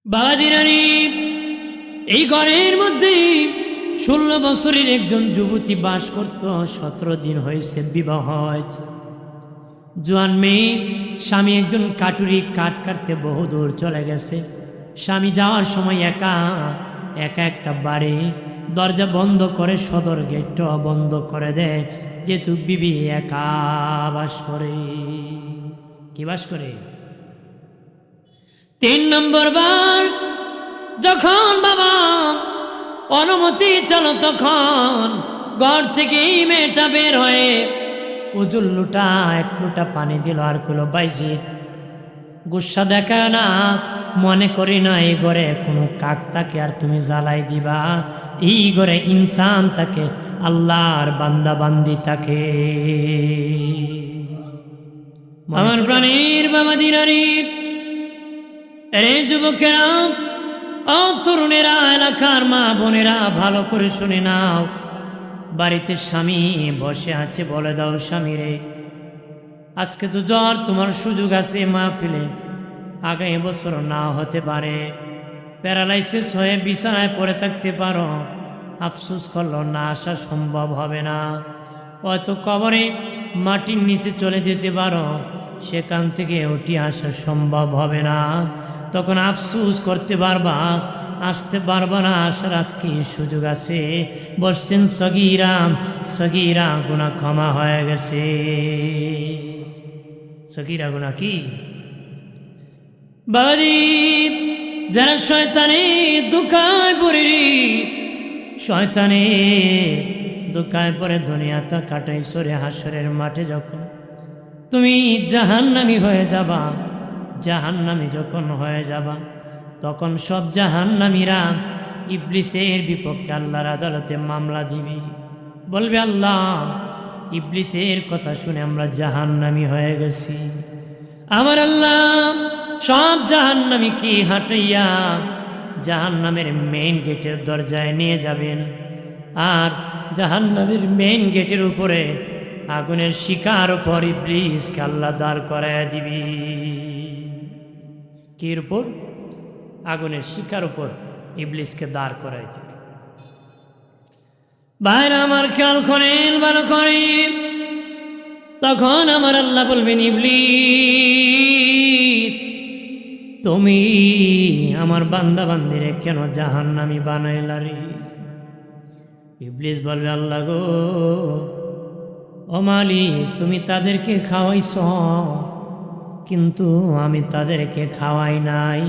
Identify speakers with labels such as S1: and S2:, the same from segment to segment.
S1: বাবা দিনারি এই ঘরের মধ্যে 16 বছরের একজন যুবতী বাস করত। 17 দিন হয়েছে বিবাহ হয়েছে। জোয়ান মেয়ে, স্বামী একজন কাটুরি, কাঠ কাটতে বহু দূর চলে গেছে। স্বামী যাওয়ার সময় একা একা একটা বাড়ি দরজা বন্ধ করে, সদর গেটটা বন্ধ করে দেয়, যেহেতু বিবি একা বাস করে। কি বাস করে? 3 নম্বর বার যখন বাবা অনুমতি চলো, তখন ঘর থেকে এই মেয়েটা বের হয়ে উজুর লুটা 1 লোটা পানি দিল আর কইল, বাইজি গুসা দেখা না, মনে করি না এই ঘরে কোনো কাক তাকে আর তুমি জ্বালাই দিবা। এই ঘরে ইনসান তাকে, আল্লাহর বান্দা বান্দি তাকে। আমার প্রাণীর বাবা দিনারি, রে যুবকেরা, ও তরুণেরা, এলাকার মা বোনেরা, ভালো করে শুনে নাও। বাড়িতে স্বামী বসে আছে, বলে দাও স্বামী রে, আজকে তো জ্বর, তোমার সুযোগ আছে মাহফিলে, আগামী বছর না হতে পারে, প্যারালাইসিস হয়ে বিছানায় পড়ে থাকতে পারো। আফসোস করলো, না আসা সম্ভব হবে না। হয়তো কবরে মাটির নিচে চলে যেতে পারো, সেখান থেকে উঠে আসা সম্ভব হবে না। তখন আফসোস করতে পারবা, আসতে পারবা না। আসার আজকে সুযোগ আছে। বসছেন সগীরা, সগীরা গুনাহ ক্ষমা হয়ে গেছে। সগীরা গুনাহ কি বাবাজি? যারা শয়তানে দুঃখায় পড়ে, শয়তানে দুঃখায় পড়ে দুনিয়াটা কাটাই সরে, হাসরের মাঠে যখন তুমি জাহান্নামী হয়ে যাবা, জাহান্নামী যখন হয়ে যাবা, তখন সব জাহান্নামীরা ইবলিসের বিপক্ষে আল্লাহর আদালতে মামলা দিবে। বলবে, আল্লাহ, ইবলিসের কথা শুনে আমরা জাহান্নামী হয়ে গেছি। আমার আল্লাহ সব জাহান্নামীকে হাঁটাইয়া জাহান্নামের মেইন গেটের দরজায় নিয়ে যাবেন। আর জাহান্নামের মেইন গেটের উপরে আগুনের শিকার উপর ইবলিসকে আল্লাহ দাঁড় করাইয়া দিবি। কির উপর? আগুনের শিকার উপর ইবলিসকে দাঁড় করাই দিবি। ভাইরা আমার, খেয়াল করেন, ভালো করে। তখন আমার আল্লাহ বলবেন, ইবলিস, তুমি আমার বান্দা বান্দিরে কেন জাহান্নামী বানাইলা রে? ইবলিস বলবে, আল্লাহ গো, ও মালিক, তুমি তাদেরকে খাওয়াইছ, কিন্তু আমি তাদেরকে খাওয়াই নাই।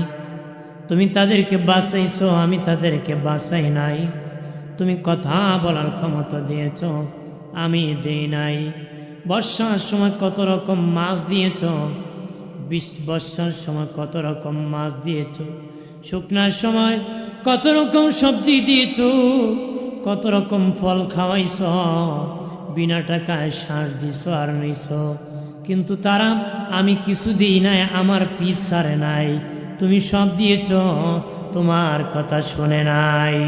S1: তুমি তাদেরকে বাঁচাইছ, আমি তাদেরকে বাঁচাই নাই। তুমি কথা বলার ক্ষমতা দিয়েছ, আমি দেই নাই। বর্ষার সময় কত রকম মাছ দিয়েছ, বর্ষার সময় কত রকম মাছ দিয়েছ, শুকনার সময় কত রকম সবজি দিয়েছ, কত রকম ফল খাওয়াইছ, বিনা টাকায় শ্বাস দিছ আর নিছ, কিন্তু তারা আমি কিছু দিই নাই, আমার পিছ ছাড়ে নাই। তুমি সব দিয়েছ, তোমার কথা শুনে নাই।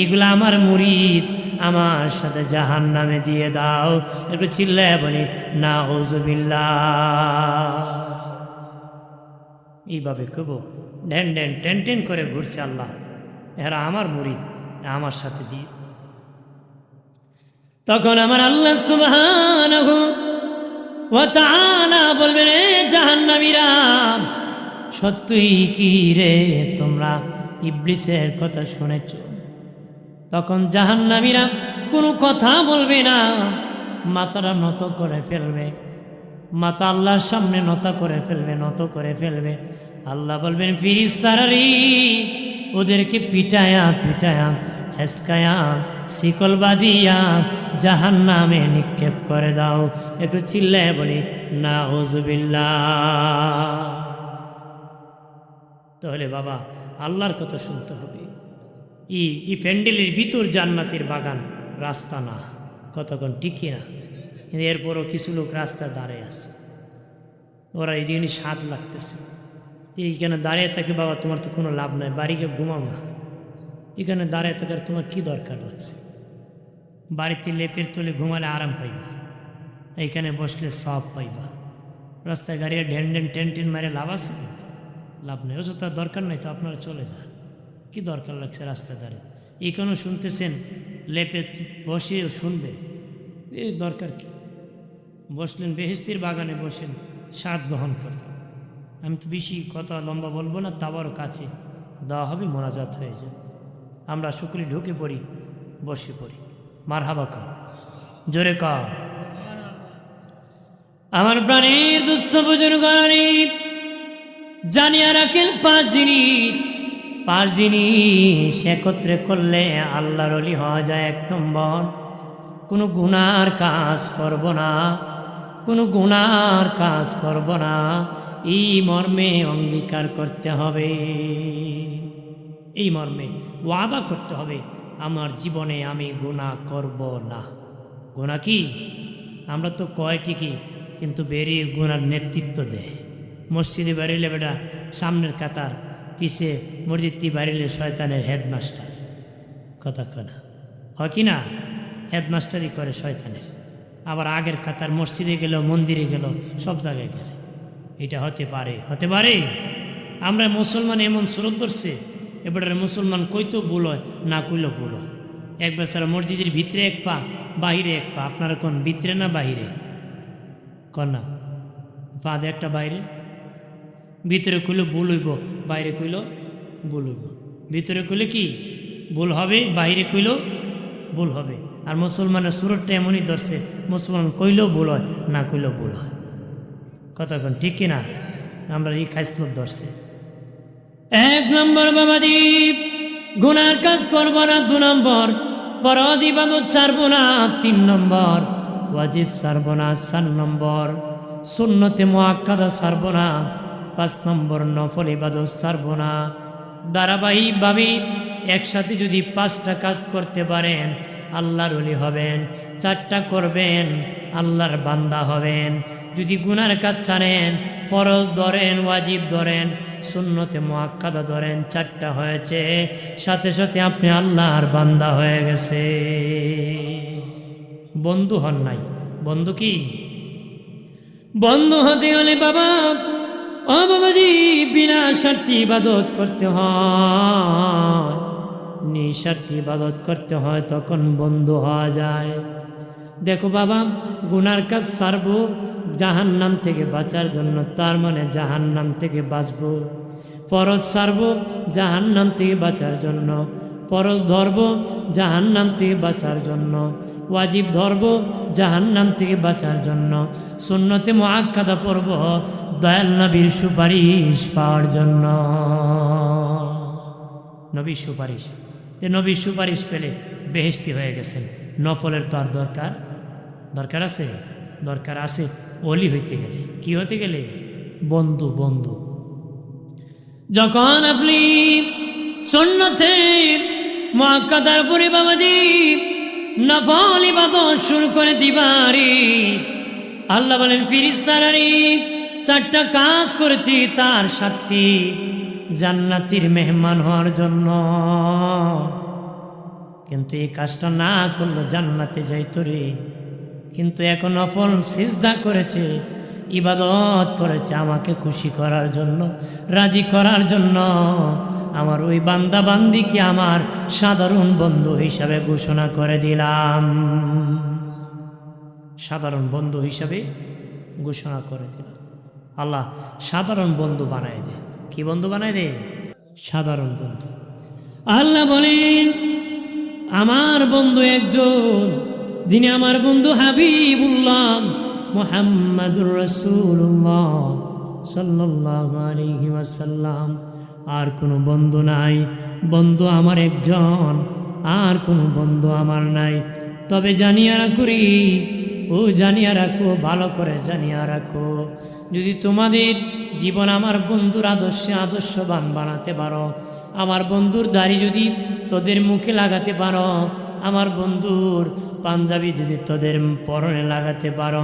S1: এগুলো আমার মুরিদ, আমার সাথে জাহান্নামে দিয়ে দাও। একটু চিল্লায় বলি নাউজুবিল্লাহ। এইভাবে খুব ঢ্যান ঢ্যান টেন টেন করে ঘুরছে আল্লাহ, এরা আমার মুরিদ, আমার সাথে দিয়ে। তখন আমার আল্লাহ সুবহানাহু ওয়া তাআলা বলবেন, রে জাহান্নামীরা, সত্যই কি রে তোমরা ইবলিসের কথা শুনেছ? তখন জাহান্নামীরা কোনো কথা বলবে না, মাথাটা নত করে ফেলবে, মাথা আল্লাহর সামনে নত করে ফেলবে, নত করে ফেলবে। আল্লাহ বলবেন, ফেরেশতারা রে, ওদেরকে পিটায়া পিটায়া হেসকায়া শিকল বাঁধিয়া জাহান্নামে নিক্ষেপ করে দাও। একটু চিল্লায় বলি নাউজুবিল্লাহ। তাহলে বাবা, আল্লাহর কথা শুনতে হবে। ই প্যান্ডেলের ভিতর জান্নাতের বাগান, রাস্তা না, কতক্ষণ টিকি না। এরপরও কিছু লোক রাস্তায় দাঁড়িয়ে আছে, ওরা এই জিনিস স্বাদ লাগতেছে, এইখানে দাঁড়িয়ে থাকে। বাবা, তোমার তো কোনো লাভ নাই, বাড়ি গিয়ে ঘুমাও না, এখানে দাঁড়িয়ে থাকার তোমার কি দরকার লাগছে? বাড়িতে লেপের তলে ঘুমালে আরাম পাইবা, এইখানে বসলে সব পাইবা। রাস্তায় গাড়ি ঢেন ঢেন টেন টেন মারে লাভ আছে? লাভ নেই, অযথা দরকার নেই তো আপনারা চলে যান। কি দরকার লাগছে রাস্তায় দাঁড়িয়ে? এখানেও শুনতেছেন, লেপে বসে শুনবে, এই দরকার কি? বসলেন বেহেশতির বাগানে, বসেন স্বাদ গ্রহণ করবেন। আমি তো বেশি কথা লম্বা বলবো না, তাবারও কাছে দেওয়া হবে, মোনাজাত হয়ে যায়। আমরা শুকরি ঢুকে পড়ি, বসে পড়ি। মারহাবা কর, জোরে কর। আমার প্রাণের দুস্থ বুজুর্গ জানিয়া রাখেন পাঁচ জিনিস একত্রে করলে আল্লাহর ওলি হওয়া যায়। 1 নম্বর, কোনো গুনার কাজ করব না, কোনো গুনার কাজ করব না, এই মর্মে অঙ্গীকার করতে হবে, এই মর্মে ওয়াদা করতে হবে, আমার জীবনে আমি গুনাহ করব না। গুনাহ কি? আমরা তো কয় ঠিকই, কিন্তু বেরিয়ে গুনার নেতৃত্ব দেয়। মসজিদে বাড়িলে বেটা সামনের কাতার, পিছে মসজিদটি বাড়িলে শয়তানের হেডমাস্টার। কথা কনা হয় কি না? হেডমাস্টারই করে শয়তানের। আবার আগের কাতার, মসজিদে গেল, মন্দিরে গেল, সব জায়গায় গেলে এটা হতে পারে, হতে পারে। আমরা মুসলমান এমন স্রোত ধরছে, এবারে মুসলমান কইতো ভুল হয়, না কইলেও ভুল হয়। এক বেচারা মসজিদের ভিতরে 1 পা, বাহিরে 1 পা। আপনারা কোন ভিতরে না বাহিরে? কন্যা পা দে একটা বাইরে, ভিতরে কইলে ভুল হইব, বাইরে কইল ভুল হইব। ভিতরে কইলে কি ভুল হবে, বাইরে কইলেও ভুল হবে। আর মুসলমানের সুরতটা এমনই ধরছে, মুসলমান কইলেও ভুল হয়, না কইলেও ভুল হয়। কথা কোন ঠিক কিনা? আমরা এই খাইসলত ধরছে। 1 নম্বর বাবাদীপ, গুনার কাজ করব না। 2 নম্বর, ফরজ ইবাদত ছাড়ব না। 3 নম্বর, ওয়াজিব ছাড়ব না। 4 নম্বর, সুন্নতে মুআক্কাদা ছাড়ব না। 5 নম্বর, নফল ইবাদত ছাড়ব না। ধারাবাহিকভাবে একসাথে যদি 5টা কাজ করতে পারেন, আল্লাহর ওলি হবেন। 4টা করবেন, আল্লাহর বান্দা হবেন। যদি গুনার কাজ ছাড়েন, ফরজ ধরেন, ওয়াজিব ধরেন, সুন্নতে মুআক্কাদা ধরেন, 4টা হয়েছে, সাথে সাথে আপনি আল্লাহর বান্দা হয়ে গেছে। বন্ধু হন নাই। বন্ধু কি? বন্ধু হতে হলে বাবা, ও বাবাজি, বিনা স্বার্থে ইবাদত করতে হয়, নিঃস্বার্থে ইবাদত করতে হয়, তখন বন্ধু হওয়া যায়। দেখো বাবা, গুনার কাজ ছাড়বো জাহান্নাম থেকে বাঁচার জন্য, তার মানে জাহান্নাম থেকে বাঁচবো। ফরজ ছাড়বো জাহান্নাম থেকে বাঁচার জন্য, ফরজ ধরবো জাহান্নাম থেকে বাঁচার জন্য, ওয়াজিব ধরবো জাহান্নাম থেকে বাঁচার জন্য, সুন্নতে মুআক্কাদা পড়ব দয়াল নবীর সুপারিশ পাওয়ার জন্য। নবীর সুপারিশ, নবীর সুপারিশ পেলে বেহেশতি হয়ে গেছেন। নফলের তো আর দরকার আছে? দরকার আছে ওলি হইতে গেলে। কি হতে গেলে? বন্ধু। বন্ধু যখন আপনি সুন্নতে মুআক্কাদার পরে বাবাজি নফল ইবাদত শুরু করে দিবারি, আল্লাহ বলেন ফেরেশতারা 4টা কাজ করেছি তার সাথী জান্নাতের মেহমান হওয়ার জন্য। কিন্তু এই কাজটা না করলো জান্নাতে যাইতো রে। কিন্তু এখন নফল সিজদা করেছে, ইবাদত করেছে আমাকে খুশি করার জন্য, রাজি করার জন্য। আমার ওই বান্দা বান্দিকে আমার সাধারণ বন্ধু হিসাবে ঘোষণা করে দিলাম। সাধারণ বন্ধু হিসাবে ঘোষণা করে দিলাম। আল্লাহ সাধারণ বন্ধু বানায় দে। কি বন্ধু বানায় দে? সাধারণ বন্ধু। আল্লাহ বলেন আমার বন্ধু একজন, যিনি আমার বন্ধু হাবিবুল্লাহ মুহাম্মাদুর রাসূলুল্লাহ সাল্লাল্লাহু আলাইহি ওয়াসাল্লাম। আর কোনো বন্ধু নাই, বন্ধু আমার একজন, আর কোনো বন্ধু আমার নাই। তবে জানিয়া রাখুরি, ও জানিয়া রাখো, ভালো করে জানিয়া রাখো, যদি তোমাদের জীবন আমার বন্ধুর আদর্শবান বানাতে পারো, আমার বন্ধুর দাড়ি যদি তোদের মুখে লাগাতে পারো, আমার বন্ধুর পাঞ্জাবি যদি তোদের পরনে লাগাতে পারো,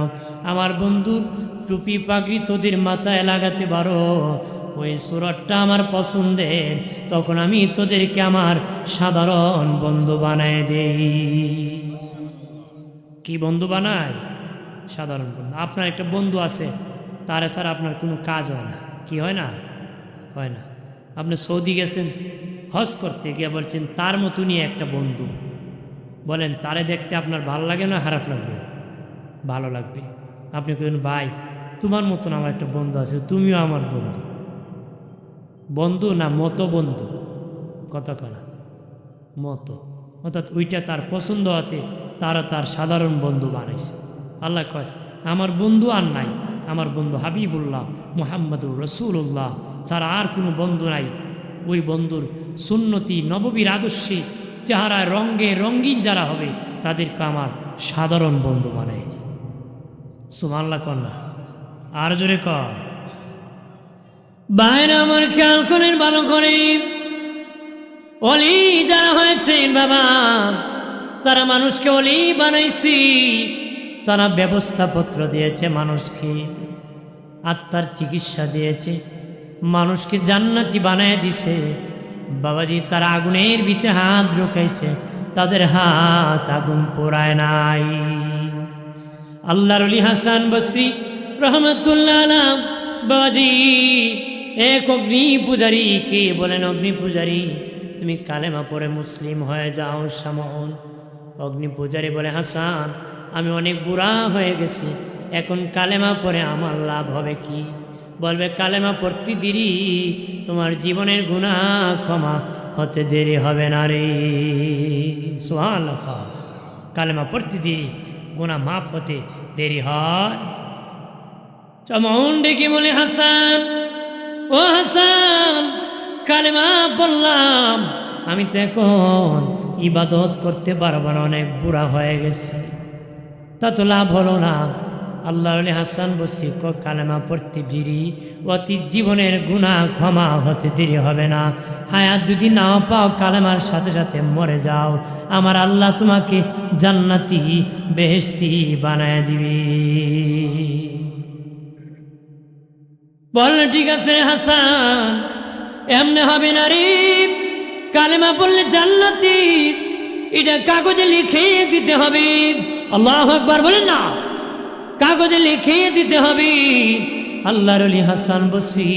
S1: আমার বন্ধুর টুপি পাগড়ি তোদের মাথায় লাগাতে পারো, ওই সুরতটা আমার পছন্দের, তখন আমি তোদেরকে আমার সাধারণ বন্ধু বানায় দেই। কি বন্ধু বানায়? সাধারণ বন্ধু। আপনার একটা বন্ধু আছে, তার ছাড়া আপনার কোনো কাজ হয় না। কি হয় না? হয় না। আপনি সৌদি গেছেন হজ করতে গিয়ে বলছেন তার মতনই একটা বন্ধু, বলেন তারে দেখতে আপনার ভালো লাগে না খারাপ লাগবে? ভালো লাগবে। আপনি কেন ভাই তোমার মতন আমার একটা বন্ধু আছে, তুমিও আমার বন্ধু। বন্ধু না মতো বন্ধু, কথা কনা মতো, অর্থাৎ ওইটা তার পছন্দ হতে তারা তার সাধারণ বন্ধু বানাইছে। আল্লাহ কয় আমার বন্ধু আর নাই, আমার বন্ধু হাবিবুল্লাহ মুহাম্মদুর রসুল্লাহ ছাড়া আর কোনো বন্ধু নাই। ওই বন্ধুর সুন্নতি নববীর আদর্শে চেহারায় রঙ্গে রঙ্গিন যারা হবে তাদেরকে আমার সাধারণ বন্ধু বানাইছে। সুবহানাল্লাহ কন্যা আর জোরে কর। বাইরে আমার খেয়াল করেন ভালো করে, অলি যারা হয়েছেন বাবা তারা মানুষকে অলি বানাইছি, তারা ব্যবস্থাপত্র দিয়েছে মানুষকে, আত্মার চিকিৎসা দিয়েছে, মানুষকে জান্নাতি বানায় দিছে। বাবাজি তারা আগুনের ভিতরে হাত ঢুকাইছে, তাদের হাত আগুন পোড়ায় নাই। আল্লাহর ওলি হাসান বসরি রহমতুল্লাহ আলাইহি বাবাজি এক অগ্নি পূজারী, কে বলেন অগ্নি পূজারী, তুমি কালেমা পড়ে মুসলিম হয়ে যাও সামন। অগ্নি পূজারী বলে হাসান আমি অনেক বুড়া হয়ে গেছি, এখন কালেমা পড়ে আমার লাভ হবে কি? বলবে কালেমা পড়তে দেরি, তোমার জীবনের গুনাহ ক্ষমা হতে দেরি হবে না রে। সুবহানাল্লাহ। কালেমা পড়তে দেরি, গুনাহ মাফ হতে দেরি হয়। চমন ডেকে বলে হাসান ও হাসান কালেমা বললাম, আমি তো এখন ইবাদত করতে পারবো না, অনেক বুড়া হয়ে গেছে, তা তো লাভ হলো না। আল্লাহ হাসান বসি কালেমা পড়তে দেরি, অতি জীবনের গুনাহ ক্ষমা হতে দেরি হবে না। হায়াত যদি নাও পাও কালেমার সাথে সাথে মরে যাও, আমার আল্লাহ তোমাকে জান্নাতি বেহেশতি বানায় দিবি। বললে ঠিক আছে হাসান এমনে হবে না রে, কালেমা পড়লে জান্নাতি এটা কাগজে লিখে দিতে হবে। আল্লাহু আকবার বলেন না, কাগজে লিখে দিতে হবে। আল্লাহর ওলি হাসান বসি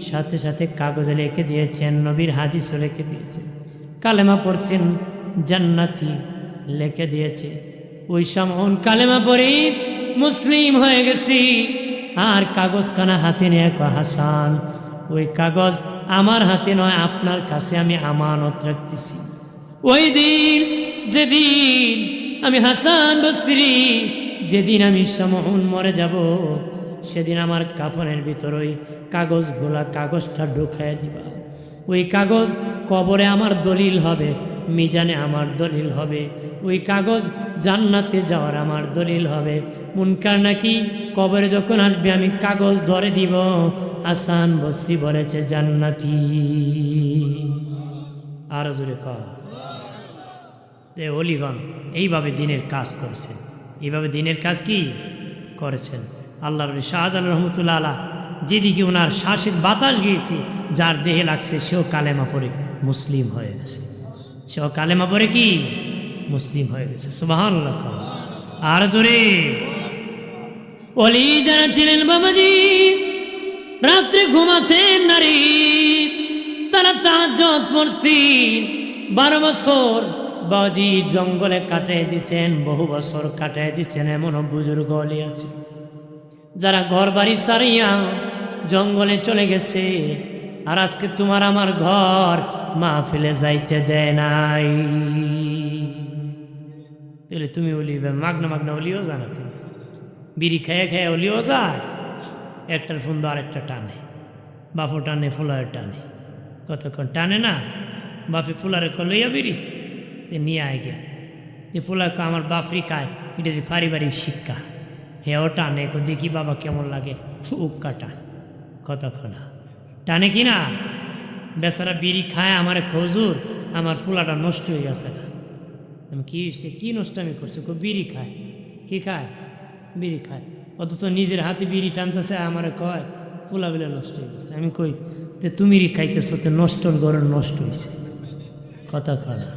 S1: সাথে সাথে কাগজে লিখে দিয়েছেন, নবীর হাদিসও লিখে দিয়েছেন, কালেমা পড়ছেন জান্নাতি লিখে দিয়েছে। ওই সময় কালেমা পড়ে মুসলিম হয়ে গেছি, আর কাগজখানা হাতে নিয়ে হাসান ওই কাগজ আমার হাতে নয় আপনার কাছে আমি আমানত রাখতেছি। ওই দিন যেদিন আমি হাসান বসরি, যেদিন আমি সমন মরে যাব, সেদিন আমার কাফনের ভিতর ওই কাগজটা ঢুকায় দিবা। ওই কাগজ কবরে আমার দলিল হবে, মিজানে আমার দলিল হবে, ওই কাগজ জান্নাতে যাওয়ার আমার দলিল হবে। মুনকার নাকি কবরে যখন আসবে আমি কাগজ ধরে দিব, হাসান বসরি বলেছে জান্নাতি। আরো জোরে কর। ওলিগণ এইভাবে দিনের কাজ করেছেন, এইভাবে দিনের কাজ কি করেছেন। আল্লাহ নবী শাহজাহান রহমতুল্লাহ আলাইহি যেদিকে ওনার শ্বাসের বাতাস গিয়েছে, যার দেহে লাগছে সেও কালেমা পড়ে মুসলিম হয়ে গেছে, সেও কালেমা পড়ে কি মুসলিম হয়ে গেছে। সুবহানাল্লাহ। আর জোরে। ওলি যারা ছিলেন বাবাজি রাত্রে ঘুমাতেন নারী, তারা তাহাজ্জুদ পড়তেন। 12 বছর বাবাজি জঙ্গলে কাটিয়ে দিচ্ছেন, বহু বছর কাটিয়ে দিচ্ছেন। এমন বুজুর্গ অলি আছে যারা ঘর বাড়ি ছাড়িয়া জঙ্গলে চলে গেছে, আর আজকে তোমার আমার ঘর মাহফিলে যাইতে দেয় নাই। তাহলে তুমি অলি মাগনা অলিও জানো, বিড়ি খেয়ে খেয়ে অলিও যায়, একটার ফুন্দ আরেকটা টানে, বাপও টানে ফুলারে টানে, কতক্ষণ টানে না, বাপে ফুলারে লইয়া বিড়ি তে নিয়ে আয় গে, যে ফুলার আমার বাপরি খায়, এটা যে পারিবারিক শিক্ষা। হেও টানে, দেখি বাবা কেমন লাগে, উক্কা টান, কতক্ষণ টানে কি না। বেচারা বিড়ি খায়, আমার খজুর আমার ফুলাটা নষ্ট হয়ে গেছে। আমি কি নষ্ট আমি করছি, বিড়ি খায়, কি খায় বিড়ি খায়, অথচ নিজের হাতে বিড়ি টানতেছে, আমার কয় ফুলা বিলা নষ্ট হয়ে গেছে। আমি কই যে তুমি খাইতেছো, তো নষ্টর ঘরে নষ্ট হয়েছে, কথা খানা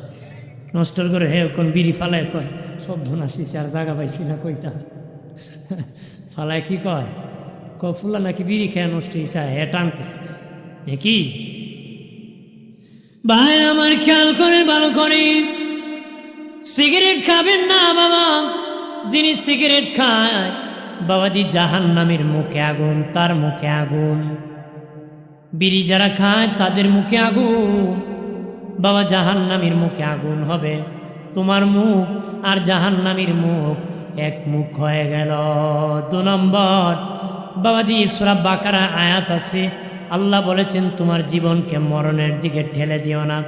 S1: নষ্টর ঘরে। হে কোন বিড়ি ফালায় কয় সব ধন আসিছে, আর জায়গা পাইছি না কইতা ফালায় কি কয় ফুলা নাকি বিড়ি খেয়ে নষ্ট হয়েছে, হে টানতেছে। কি ভাই আমার খেয়াল করে ভালো করে, সিগারেট খাবেন না বাবা। যিনি সিগারেট খায় বাবাজি জাহান্নামের মুখে আগুন, তার মুখে আগুন। বিড়ি যারা খায় তাদের মুখে আগুন, বাবা জাহান্নামের মুখে আগুন হবে। তোমার মুখ আর জাহান্নামের মুখ এক মুখ হয়ে গেল। 2 নম্বর বাবাজি সূরা বাকারা আয়াত আছে, আল্লাহ বলেছেন তোমার জীবনকে মরণের দিকে ঠেলে দিও না,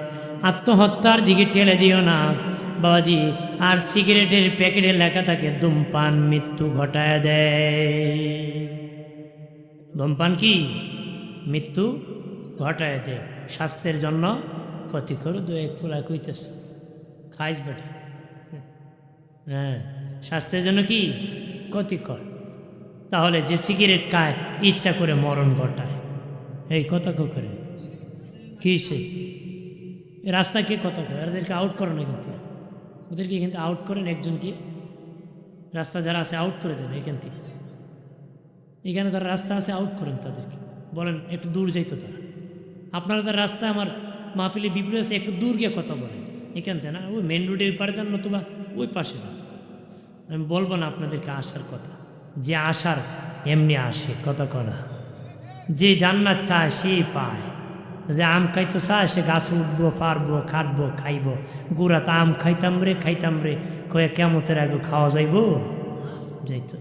S1: আত্মহত্যার দিকে ঠেলে দিও না বাবাজি। আর সিগারেটের প্যাকেটে লেখা থাকে ধূমপান মৃত্যু ঘটায় দেয়। ধূমপান কি? মৃত্যু ঘটায় দেয়, স্বাস্থ্যের জন্য ক্ষতিকর। 2-1 ফুলা কইতেছে খাইস বেটা, হ্যাঁ স্বাস্থ্যের জন্য কি ক্ষতিকর। তাহলে যে সিগারেট খায় ইচ্ছা করে মরণ ঘটায়, এই কথা করে কি সে রাস্তা কে কথা কয়? এদেরকে আউট করো না, কিন্তু ওদেরকে কিন্তু আউট করেন, একজনকে রাস্তা যারা আছে আউট করে দেন এখান থেকে। এখানে যারা রাস্তা আছে আউট করেন তাদেরকে, বলেন একটু দূর যাইতো তারা। আপনারা তার রাস্তা আমার মাহফিলে বিপরীত আছে, একটু দূর গিয়ে কথা বলেন, এখান থেকে না, ওই মেন রোডের পারে যান, নতুবা ওই পাশে যান। আমি বলবো না আপনাদেরকে আসার কথা, যে আসার এমনি আসে, কথা কনা। যে জান্নাত চায় সেই পায়, যে আম খাইতে চায় সে গাছ উঠবো, পারবো, খাটবো, খাইব। গুড়াতে আম খাইতাম রে কয়ে কেমতের আগে খাওয়া যাইব, যাইত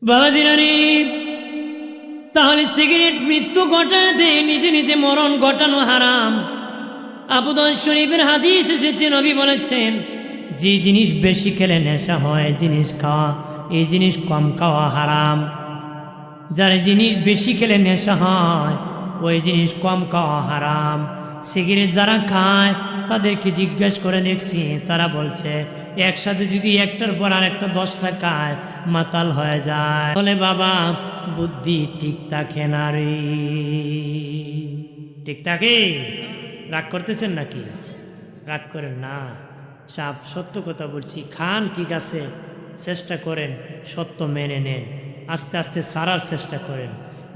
S1: বাবা দিনারি। তাহলে সিগারেট মৃত্যু ঘটায় দেয়, নিজে নিজে মরণ ঘটানো হারাম। আবু দাউদ শরীফের হাদিস এসেছে, নবী বলেছেন যে জিনিস বেশি খেলে নেশা হয় জিনিস খাওয়া, এই জিনিস কম খাওয়া হারাম। যার জিনিস বেশি খেলে নেশা হয় ওই জিনিস কম খাওয়া হারাম। সিগারেট যারা খায় তাদেরকে জিজ্ঞেস করে দেখছি, তারা বলছে একসাথে যদি একটার পর আর একটা 10টা খায় মাতাল হয়ে যায়। বলে বাবা বুদ্ধি ঠিক থাকে না রে, ঠিক থাকে। রাগ করতেছেন নাকি? রাগ করেন না, সাপ সত্য কথা বলছি। খান ঠিক আছে, চেষ্টা করেন সত্য মেনে নেন, আস্তে আস্তে সারার চেষ্টা করেন।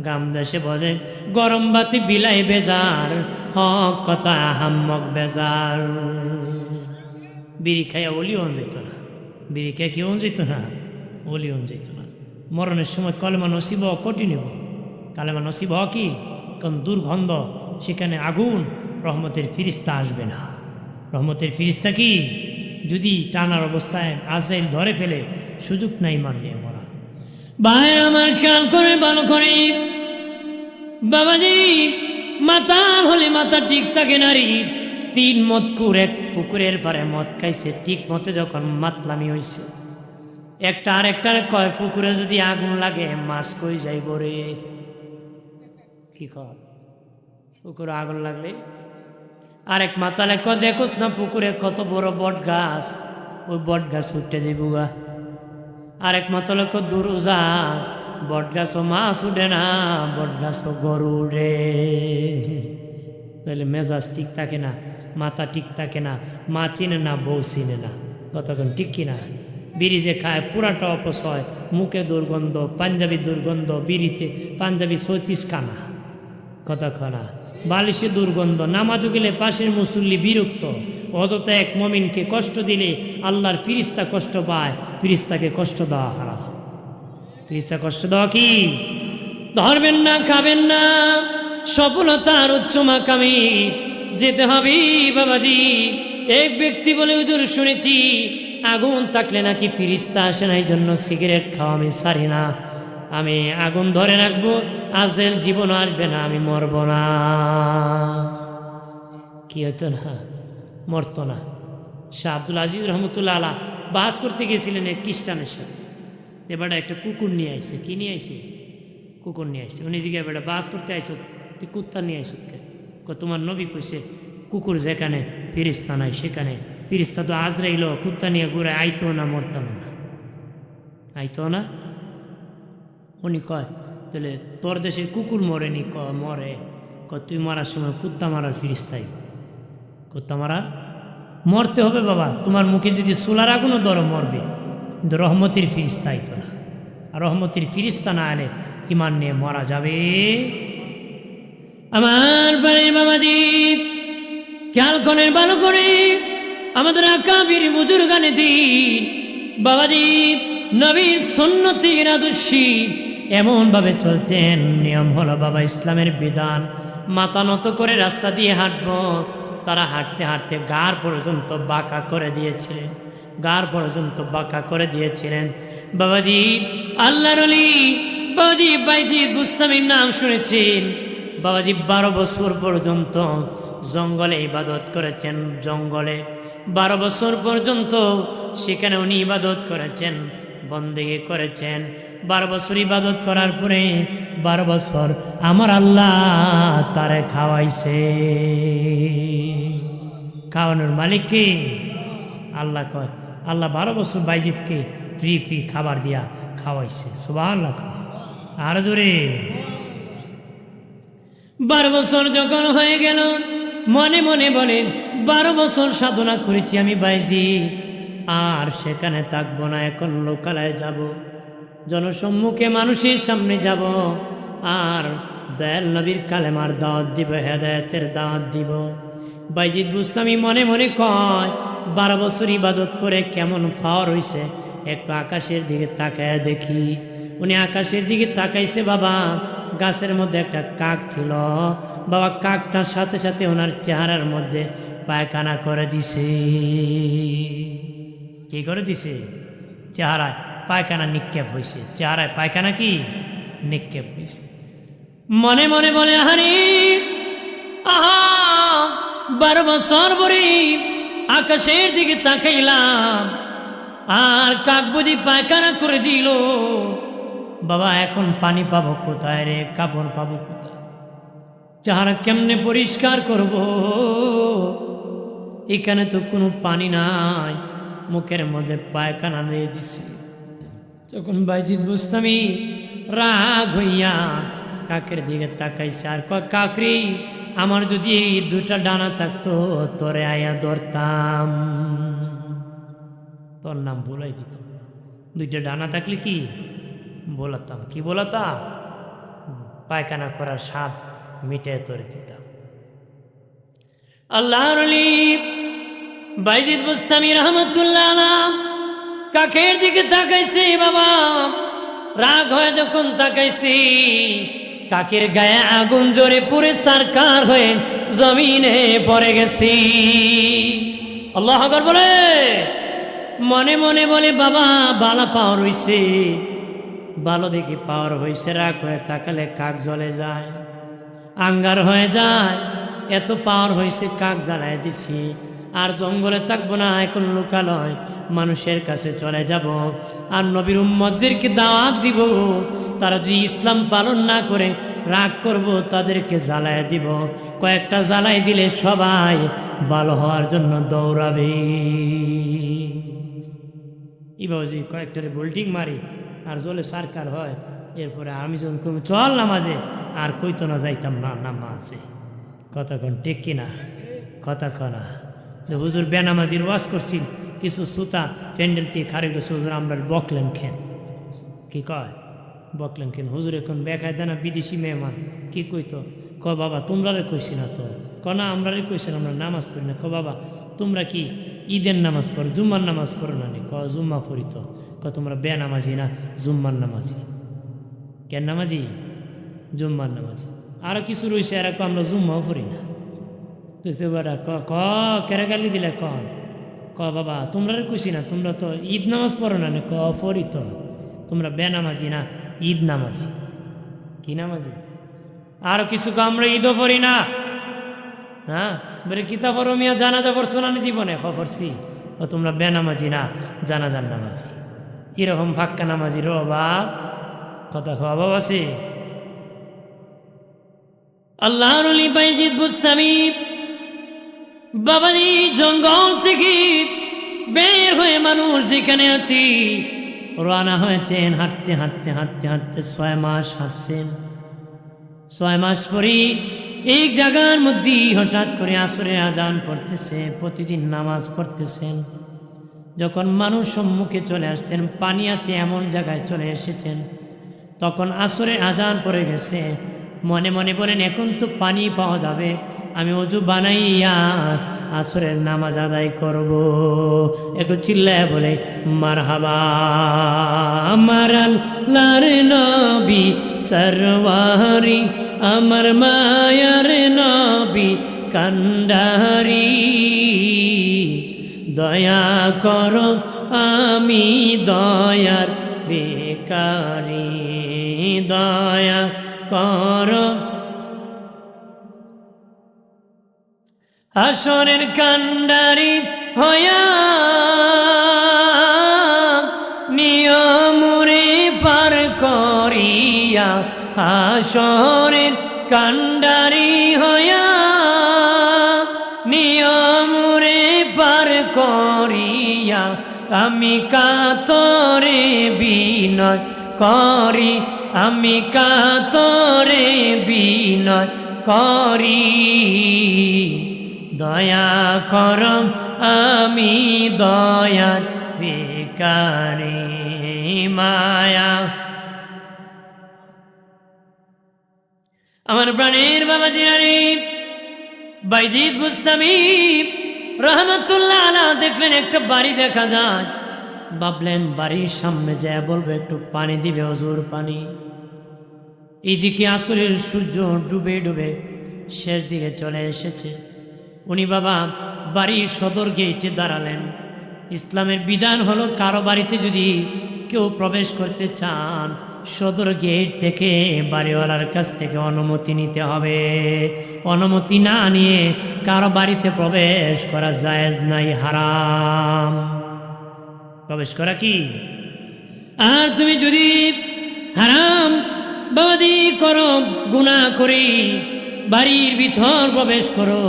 S1: গ্রাম দেশে বলে গরম বাতি বিলাই বেজার, হক কথা হাম্মক বেজার। বিড়ি খাইয়া অলিওন যেত না, বিড়ি খাই কি ওন যেত না, অলিওন যেত না। মরণের সময় কলেমা নসিব কঠিন হব, কালেমা নসিব কি? কারণ দুর্গন্ধ, সেখানে আগুন, রহমতের ফিরিস্তা আসবে না। রহমতের ফিরিস্তা কি? যদি টানার অবস্থায় আজরাইল ধরে ফেলে, সুযোগ নাই মান নিয়ে মরা। ভাইয়ের আমার খেয়াল করে ভালো করে, বাবাজি মাতাল হলে মাথা ঠিক থাকে নারী। 3 মতকুর এক পুকুরের পারে মদ খাইছে, ঠিক মতে যখন মাতলামি হইছে, একটা আরেকটার কয় পুকুরে যদি আগুন লাগে মাছ কই যাইব রে। কি কয়? পুকুরে আগুন লাগলে আরেক মাতালে কয় দেখোস না পুকুরে কত বড় বট গাছ, ওই বট গাছ উঠতে যাইব গা। আরেক মাতালে কয় দূর যা, বট গাছও মাছ উঠে না, বট গাছও গরু উঠে। তাহলে মেজাজ ঠিক থাকে না, মাথা ঠিক থাকে না, মা চিনে না, বউ চিনে না, কতক্ষণ ঠিক কিনা? বিড়ি যে খায় পুরাটা অপচয়, মুখে দুর্গন্ধ, পাঞ্জাবি দুর্গন্ধ, বিড়িতে পাঞ্জাবি 36 কানা, কতক্ষণা বালিশে দুর্গন্ধ। নামাজও গেলে পাশের মুসল্লি বিরক্ত, অযথা এক মমিনকে কষ্ট দিলে আল্লাহর ফিরিস্তা কষ্ট পায়। ফিরিস্তাকে কষ্ট দেওয়া হারাম। ফিরিস্তা কষ্ট দেওয়া কি? ধরবেন না, খাবেন না, সফলতার উচ্চ মাকামি যেতে হবে বাবাজি। এক ব্যক্তি বলে হুজুর শুনেছি আগুন থাকলে নাকি ফিরিস্তা আসে না, এই জন্য সিগারেট খাওয়া আমি ছাড়ি না, আমি আগুন ধরে রাখবো, আজরাইল জীবন আসবে না, আমি মরব না। কি হতো না, মরতো না। শাহ আব্দুল আজিজ রহমতুল্লাহ আলাহ বাস করতে গিয়েছিলেন এক খ্রিস্টানের সাথে। এবারে একটা কুকুর নিয়ে আইসে। কি নিয়ে আইসে? কুকুর নিয়ে আইসে। উনি জিজ্ঞাসা বেটা বাস করতে আইসো, তুই কুত্তা নিয়ে আইসো কে? তোমার নবী কইছে কুকুর যেখানে ফিরিস্তা নাই সেখানে। ফিরিস্তা তো আজরাইল, কুত্তা নিয়ে ঘুরে আইতো না, মরতাম না, আইতো না। উনি কয় তাহলে তোর দেশে কুকুর মরেনি? মরে। তুই মারার সময় কুত্তা মারার ফিরিস্তাই, কুত্তা মারা মরতে হবে বাবা। তোমার মুখে যদি সোলার আগুনও ধরো মরবে, কিন্তু রহমতের ফিরিস্তা আইতো না। আর রহমতের ফিরিস্তা না এলে ইমান নিয়ে মারা যাবে আমার বাড়ির বাবাজি খেয়াল করেন ভালো করে, আমাদের আকাবির বুজুর্গানে দিন বাবাজি নবীর সুন্নতের আদর্শী এমন ভাবে চলতেন। নিয়ম হলো বাবা ইসলামের বিধান, মাথা নত করে রাস্তা দিয়ে হাঁটবো। তারা হাঁটতে হাঁটতে গাড় পর্যন্ত বাঁকা করে দিয়েছিলেন, গাড় পর্যন্ত বাঁকা করে দিয়েছিলেন বাবাজি। আল্লাহর ওলি বাবাজি বাইজিদ বুস্তামির নাম শুনেছেন বাবাজি। 12 বছর পর্যন্ত জঙ্গলে ইবাদত করেছেন, জঙ্গলে 12 বছর পর্যন্ত সেখানে উনি ইবাদত করেছেন, বন্দেগী করেছেন। 12 বছর ইবাদত করার পরে 12 বছর আমার আল্লাহ তারে খাওয়াইছে। খাওয়ানোর মালিক কি? আল্লাহ কয়, আল্লাহ 12 বছর বাইজিদকে ফ্রি খাবার দিয়া খাওয়াইছে। সুবহানাল্লাহ। আর জোরে 12 বছর যখন হয়ে গেল মনে মনে বলেন 12 বছর সাধনা করেছি আমি বাইজিদ, আর সেখানে থাকবো না, এখন লোকালয়ে যাব, জনসম্মুখে মানুষের সামনে যাব, আর দয়াল নবীর কালেমার দাওয়াত দিব, হেদায়েতের দাওয়াত দিব। বাইজিদ বুস্তামি মনে মনে কয় 12 বছর ইবাদত করে কেমন ফাওয়ার হইছে, একটু আকাশের দিকে তাকায় দেখি। উনি আকাশের দিকে তাকাইছে বাবা, গাছের মধ্যে একটা কাক ছিল বাবা। কাকটার সাথে সাথে ওনার চেহারার মধ্যে পায়খানা করে দিছে। কি করে দিছে? চেহারায় পায়খানা নিক্ষেপ হয়েছে, চেহারায় পায়খানা কি নিক্ষেপ হয়েছে। মনে মনে বলে আহারে আহা 12 বছর পরে আকাশের দিকে তাকাইলাম আর কাক বুঝি পায়খানা করে দিল। বাবা এখন পানি পাবো কোথায় রে, কাপড় পাবো কোথায়, চেহারা কেমনে পরিষ্কার করব? এখানে তো কোনো পানি নাই, মুখের মধ্যে পায়খানা দিয়ে দিছে। যখন বাইজিদ বুস্তামি রাগ হইয়া কাকের দিকে তাকাইছে আর কয়, কাকরি আমার যদি এই 2টা ডানা থাকতো তোরে আয়া ধরতাম, তোর নাম বলাই দিত। 2টা ডানা থাকলে কি বলাতাম, কি বলাতাম? পায়খানা করার স্বাদ মিটে তোরে দিতাম। আল্লাহর ওলি বাইজিদ বুস্তামি রহমতুল্লাহ আলাইহি কাকের দিকে তাকাইছে বাবা। রাগ হয়ে যখন তাকাইছি, কাকের গায়ে আগুন জ্বরে পুরে সারকার হয়ে জমিনে পড়ে গেছি। আল্লাহু আকবার বলে মনে মনে বলে বাবা বালা পাওয়ার হইছে, ভালো দেখি পাওয়ার হইছে। রাগ হয়ে তাকালে কাক জ্বলে যায়, আঙ্গার হয়ে যায়। এত পাওয়ার হয়েছে কাক জ্বালায় দিছি, আর জঙ্গলে থাকবো না, এখন লোকালয় মানুষের কাছে চলে যাব, আর নবীর উম্মতদেরকে দাওয়াত দিব। তারা যদি ইসলাম পালন না করে রাগ করব, তাদেরকে জ্বালায় দিব। কয়েকটা জ্বালাই দিলে সবাই ভালো হওয়ার জন্য দৌড়াবে। ইবাজি কয়েকটারে বোল্টিং মারি আর জলে সারকার হয়। এরপরে আমি যখন কম চল নামাজে, আর কইতো না যাইতাম না নামাজে। কতক্ষণ ঠিক কিনা? কতক্ষণ হুজুর বেনামাজির ওয়াজ করছি, কিছু সুতা প্যান্ডেল দিয়ে খারে গেছে, হুজুর আমরা বকলেন খেন। কি কয় বকলেন খেন? হুজুর এখন বেকায় দেনা বিদেশি মেহমান কি কইতো? ক বাবা তোমরারে কইছি না তো? ক না আমরারে কইছেন, আমরা নামাজ পড়ি না। ক বাবা তোমরা কি ঈদের নামাজ পড়ো, জুম্মার নামাজ পড়ো না? ক জুম্মা পড়ি তো। ক তোমরা বেনামাজি না জুম্মার নামাজি? কেন নামাজি? জুম্মার নামাজি। আরো কিছু রয়েছে এরকম, আমরা জুম্মাও পড়ি না। তুই তো বেড়া ক কেরা গালি দিলে কন? ক বাবা তোমরা কইছি না, তোমরা তো ঈদ নামাজ পড়ো না? ক পড়ি তো। তোমরা বেনামাজি না ঈদ নামাজি? কি নামাজি? আরো কিছু আমরা ঈদও পড়ি না। হ্যাঁ বেরে কিতা পড়ো মিয়া? জানাজা পড়ছো না জীবনে? পড়ছি। ও তোমরা বেনামাজি না জানাজার নামাজি। এরকম ফাক্কা নামাজির অভাব কথা খাওয়া বাবা আছে। আল্লাহর ওলি বাইজিদ বুস্তামি বাবাজি জঙ্গল থেকে বের হয়ে মানুষ যেখানে আছি রানা হয়েছেন। হাঁটতে হাঁটতে হাঁটতে হাঁটতে 6 মাস হাঁটছেন। 6 মাস পরে এক জায়গার মধ্যে হঠাৎ করে আসরের আজান পড়তেছে, প্রতিদিন নামাজ পড়তেছেন। যখন মানুষ সম্মুখে চলে আসছেন, পানি আছে এমন জায়গায় চলে এসেছেন, তখন আসরের আজান পড়ে গেছে। মনে মনে বলেন এখন তো পানি পাওয়া যাবে, আমি অজু বানাইয়া আসরের নামাজ আদায় করব। একটু চিল্লায় বলে মারহাবা। আমার আল্লাহর নবী সরওয়ারি, আমার মায়ার নবী কান্ডারি, দয়া করো আমি দয়ার বেকারি, দয়া করো। হাসরের কান্ডারি হইয়া নিয়মরে পার করিয়া, হাসরের কান্ডারি হইয়া নিয়মরে পার করিয়া, আমি কাতরে বিনয় করি, আমি কাতরে বিনয় করি, দয়া করম আমি দয়ার বেকারে মায়া। আমার প্রাণের বাবা জিরানি বাইজিদ বুস্তামি রহমতুল্লাহ আলাইহি দেখলেন একটা বাড়ি দেখা যায়, ভাবলেন বাড়ির সামনে যায় বলবো একটু পানি দিবে, হুজুর পানি। এইদিকে আসরের সূর্য ডুবে ডুবে শেষ দিকে চলে এসেছে। উনি বাবা বাড়ির সদর গেটে দাঁড়ালেন। ইসলামের বিধান হলো কারো বাড়িতে যদি কেউ প্রবেশ করতে চান, সদর গেট থেকে বাড়িওয়ালার কাছ থেকে অনুমতি নিতে হবে। অনুমতি না নিয়ে কারো বাড়িতে প্রবেশ করা জায়েজ নাই, হারাম। প্রবেশ করা কি? আর তুমি যদি হারাম বাদি করো, গুনাহ করি বাড়ির ভিতর প্রবেশ করো,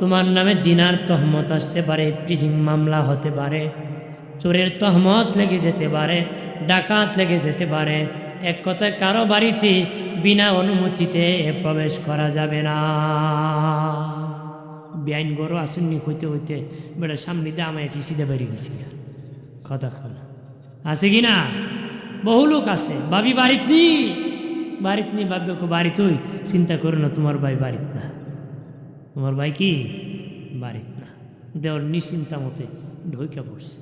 S1: তোমার নামে জিনার তহমত আসতে পারে, প্রিজিং মামলা হতে পারে, চোরের তহমত লেগে যেতে পারে, ডাকাত লেগে যেতে পারে। এক কথায় কারো বাড়িতে বিনা অনুমতিতে প্রবেশ করা যাবে না। বেআইন গরু আসেননি হইতে হইতে বেটা সামনে দিয়ে আমায় ফিসিতে বেরিয়ে গেছি। কথা খোলা আছে কি না? বহু লোক আছে ভাবি বাড়িত নি, বাড়িত নি ভাবি ওকে বাড়ি তুই চিন্তা করো না, তোমার ভাই বাড়িত না, তোমার ভাই কি বাড়িত না, দেওয়ার নিশ্চিন্তা মতে ঢুকে পড়ছে।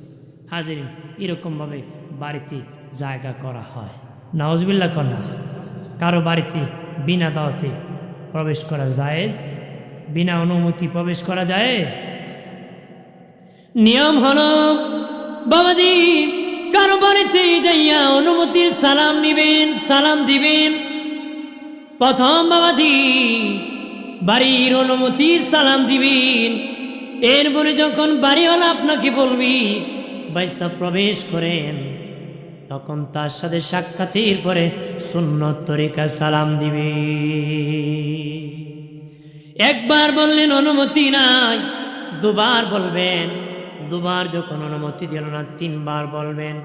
S1: হাজির এরকমভাবে বাড়িতে জায়গা করা হয়। নাউজুবিল্লাহ কন্যা, কারো বাড়িতে বিনা দাওয়াতে প্রবেশ করা জায়েজ, বিনা অনুমতি প্রবেশ করা যায়। নিয়ম হলো বাবাজি কারো বাড়িতে যাইয়া অনুমতির সালাম নিবেন, সালাম দিবেন। প্রথম বাবাজি বাড়ির অনুমতির সালাম দিবেন, এরপরে যখন বাড়িওয়ালা আপনাকে বলবি বাইসা প্রবেশ করেন, তখন তার সাথে সাক্ষাতের পরে সুন্নত তরিকা সালাম দিবে। একবার বললেন অনুমতি নাই, দুবার বলবেন, দুবার যখন অনুমতি দিল না তিনবার বলবেন।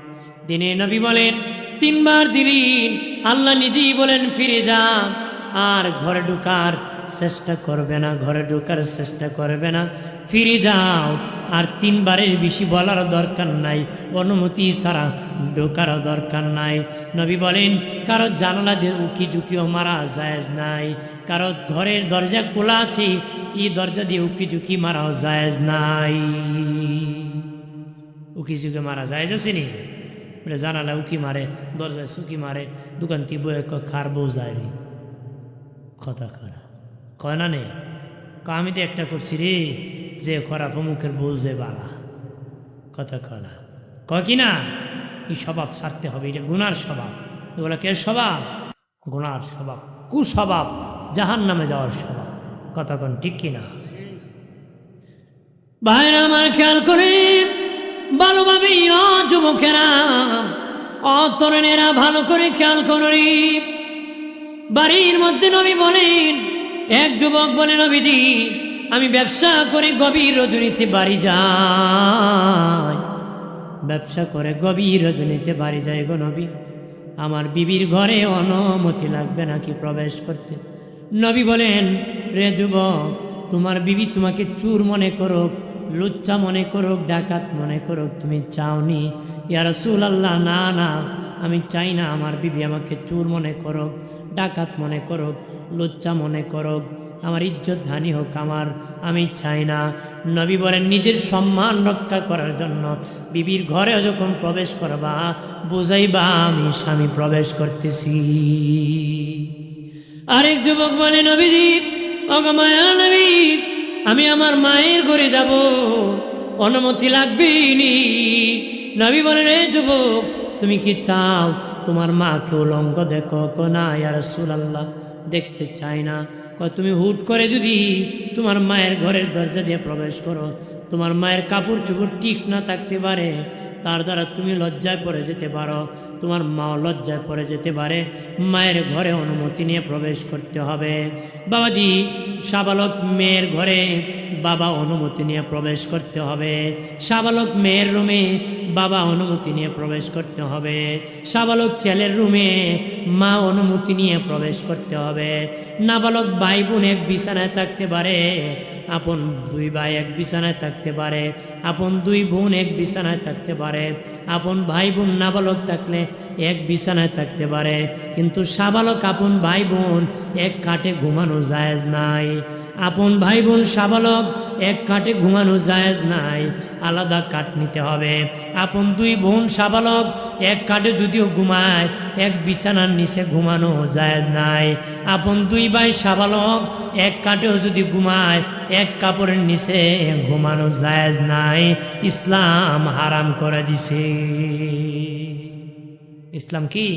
S1: দিনে নবী বলেন তিনবার দিলেন, আল্লাহ নিজেই বলেন ফিরে যা, আর ঘরে ঢোকার চেষ্টা করবে না, ঘরে ঢোকার চেষ্টা করবে না, ফিরে যাও। আর তিনবারের বেশি বলার দরকার নাই, অনুমতি ছাড়া ঢোকারও দরকার নাই। নবী বলেন কারো জানালা দিয়ে উকি ঝুঁকিও মারা জায়েজ নাই, কারো ঘরের দরজা খোলা আছে এই দরজা দিয়ে উকি ঝুঁকি মারাও জায়েজ নাই। উকি ঝুঁকি মারা জায়েজ আছে নি? জানালা উকি মারে, দরজায় চুকি মারে, দোকান থেকে বয়ে খার বউ যায়নি। কথা করা কয় না নে, আমি তো একটা করছি রে, যে খারাপ মুখের বউ যে বালা। কথা কনা কয় কি না? এই স্বভাব ছাড়তে হবে, এটা গুনার স্বভাব। এগুলো কে স্বভাব? গুনার স্বভাব, কুস্বভাব, জাহান নামে যাওয়ার স্বভাব। কথা কন ঠিক কিনা? ভাইরা আমার খেয়াল করে ভালোভাবে, যুবকেরা তরুণেরা ভালো করে খেয়াল করি। বাড়ির মধ্যে নবী বলেন, এক যুবক বলে নবীজি আমি ব্যবসা করে গভীর রজনীতে বাড়ি যাই, ব্যবসা করে গভীর রজনীতে বাড়ি যাই গো নবী, আমার বিবির ঘরে অনুমতি লাগবে নাকি প্রবেশ করতে? নবী বলেন রে যুবক, তোমার বিবি তোমাকে চোর মনে করুক, লুচ্চা মনে করুক, ডাকাত মনে করুক, তুমি চাওনি? ইয়া রাসূলুল্লাহ, না না, আমি চাই না আমার বিবি আমাকে চোর মনে করুক, ডাকাত মনে করুক, লুচ্চা মনে করুক, আমার ইজ্জত হানি হোক, আমি চাই না। নবী বলেন নিজের সম্মান রক্ষা করার জন্য বিবির ঘরে যখন প্রবেশ করবা বুঝাইবা আমি স্বামী প্রবেশ করতেছি। আরেক যুবক বলে নবীজি, ওগো মায়ার নবী, আমি আমার মায়ের ঘরে যাব, অনুমতি লাগবে নি? নবী বলেন, রে যুবক, তুমি কি চাও তোমার মাকে উলঙ্গ দেখো? না ইয়া রাসূলুল্লাহ, দেখতে চাই না। তুমি হুট করে যদি তোমার মায়ের ঘরের দরজা দিয়ে প্রবেশ করো, তোমার মায়ের কাপড় চোপড় ঠিক না থাকতে পারে, তার দ্বারা তুমি লজ্জায় পড়ে যেতে পারো, তোমার মাও লজ্জায় পড়ে যেতে পারে। মায়ের ঘরে অনুমতি নিয়ে প্রবেশ করতে হবে। বাবাজি, সাবালক মেয়ের ঘরে বাবা অনুমতি নিয়ে প্রবেশ করতে হবে। সাবালক মেয়ের রুমে বাবা অনুমতি নিয়ে প্রবেশ করতে হবে। সাবালক ছেলের রুমে মা অনুমতি নিয়ে প্রবেশ করতে হবে। নাবালক ভাই বোন এক বিছানায় থাকতে পারে, আপন দুই ভাই এক বিছানায় থাকতে পারে, আপন দুই বোন এক বিছানায় থাকতে পারে, আপন ভাই বোন নাবালক থাকলে এক বিছানায় থাকতে পারে, কিন্তু সাবালক আপন ভাই বোন এক খাটে ঘুমানো জায়েজ নাই। আপন ভাই বোন সাবালক এক খাটে ঘুমানো জায়েজ নাই, আলাদা কাঠ নিতে হবে। আপন দুই বোন সাবালক এক খাটে যদিও ঘুমায়, এক বিছানার নিচে ঘুমানো জায়েজ নাই। আপন দুই ভাই সাবালক এক খাটেও যদি ঘুমায়, এক কাপড়ের নিচে ঘুমানো জায়েজ নাই। ইসলাম হারাম করে দিছে। ইসলাম কি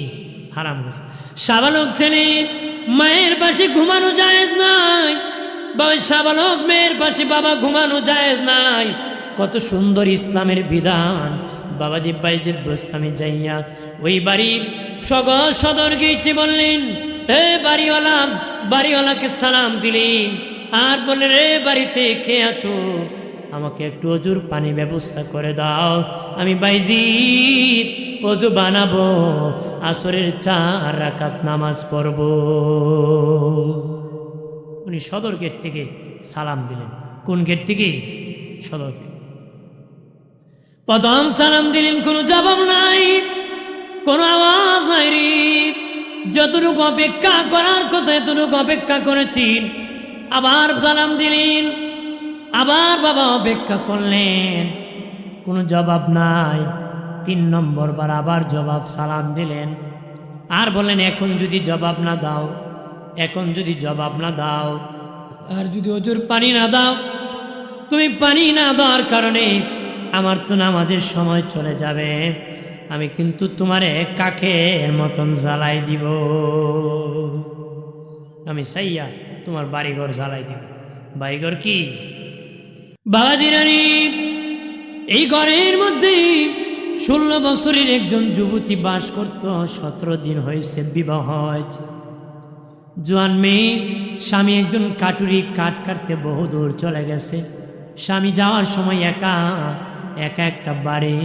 S1: হারাম করেছে? সাবালক ছেলে মায়ের পাশে ঘুমানো জায়েজ নাই, বাবা সাবালক মেয়ের পাশে বাবা ঘুমানো জায়েজ নাই। কত সুন্দর ইসলামের বিধান। বাবাজি বাইজিদ বোস্তামি যাইয়া ওই বাড়ির সদর গেটে বললেন, এ বাড়িওয়ালা, বাড়িওয়ালাকে সালাম দিলেন আর বললেন, রে বাড়িতে কে আছো, আমাকে একটু অজুর পানি ব্যবস্থা করে দাও, আমি বাইজিদ অজু বানাবো, আসরের 4 রাকাত নামাজ পড়ব। উনি সদর গেট থেকে সালাম দিলেন। কোন গেট থেকে? সদর গেট। প্রথম সালাম দিলেন, কোনো জবাব নাই, কোনো আওয়াজ নাই রে। যতটুকু অপেক্ষা করার কথা এতটুকু অপেক্ষা করেছেন। আবার সালাম দিলেন, আবার বাবা অপেক্ষা করলেন, কোনো জবাব নাই। 3 নম্বর বার আবার জবাব, সালাম দিলেন আর বললেন, এখন যদি জবাব না দাও, এখন যদি জবাব না দাও আর যদি অজুর পানি না দাও, তুমি পানি না দেওয়ার কারণে আমার তো নামাজের সময় চলে যাবে, আমি কিন্তু তোমারে কাকের মতন জ্বালাই দিব, আমি চাইয়া তোমার বাড়িঘর জ্বালাই দিব। বাড়িঘর কি? বাবাজিরানি, এই ঘরের মধ্যে 16 বছরের একজন যুবতী বাস করত। 17 দিন হয়েছে বিবাহ হয়েছে। জোয়ান মেয়ে, স্বামী একজন কাটুরি, কাঠ কাটতে বহু দূর চলে গেছে। স্বামী যাওয়ার সময় একা একা একটা বাড়ি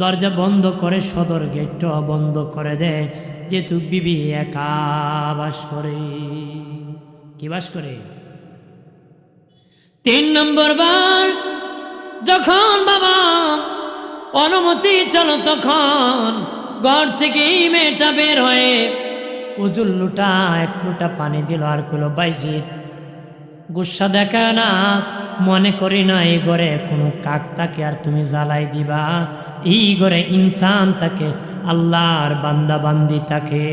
S1: দরজা বন্ধ করে, সদর গেটটা বন্ধ করে দেয়, যেহেতু বিবি একা বাস করে। কি বাস করে? 3 নম্বর বার যখন বাবা অনুমতি চলো, তখন ঘর থেকে এই মেয়েটা বের হয়ে উজুর লুটা 1 লোটা পানি দিল আর কইল, বাইজিদ গুসা দেখা না, মনে করি না এই ঘরে কোনো কাক তাকে আর তুমি জ্বালাই দিবা, এই ঘরে ইনসান তাকে, আল্লাহর বান্দা বান্দি তাকে,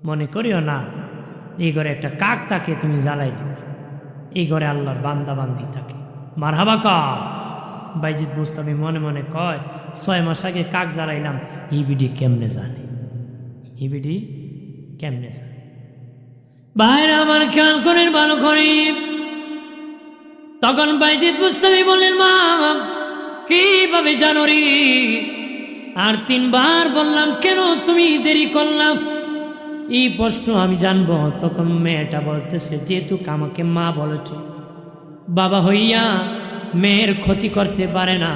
S1: মনে করিও না এই ঘরে একটা কাক তাকে তুমি জ্বালাই দিবা, এই ঘরে আল্লাহর বান্দা বান্দি থাকে। মারহাবা কা। বাইজিদ বুস্তামি মনে মনে কয়, 6 মাস আগে কাক জ্বালাইলাম, বিডি কেমনে জানে, বিডি কেমনে জানে। ভাইরা আমার খেয়াল করেন ভালো করে। তখন বাইজিদ বুস্তামি বললেন, মা কিভাবে জানো রে? আর 3 বার বললাম, কেন তুমি দেরি করলাম? এই প্রশ্ন আমি জানবো। তখন মেয়েটা বলতেছে, যেহেতু আমাকে মা বলেছ, বাবা হইয়া মেয়ের ক্ষতি করতে পারে না,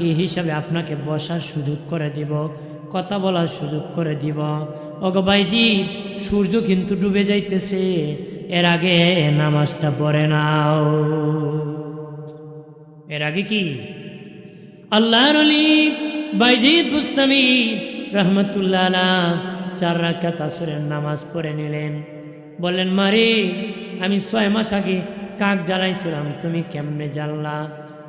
S1: এই হিসাবে আপনাকে বসার সুযোগ করে দিব, কথা বলার সুযোগ করে দিব। ওগো ভাইজি, সূর্য কিন্তু ডুবে যাইতেছে, এর আগে নামাজটা পড়ে নাও। এর আগে কি? আল্লাহর ওলি বাইজিদ বুস্তামি রহমতুল্লাহ আলাইহি 4 রাকাত আসরের নামাজ পড়ে নিলেন। বললেন, মারে আমি 6 মাস আগে কাক জ্বালাইছিলাম, তুমি কেমনে জানলা?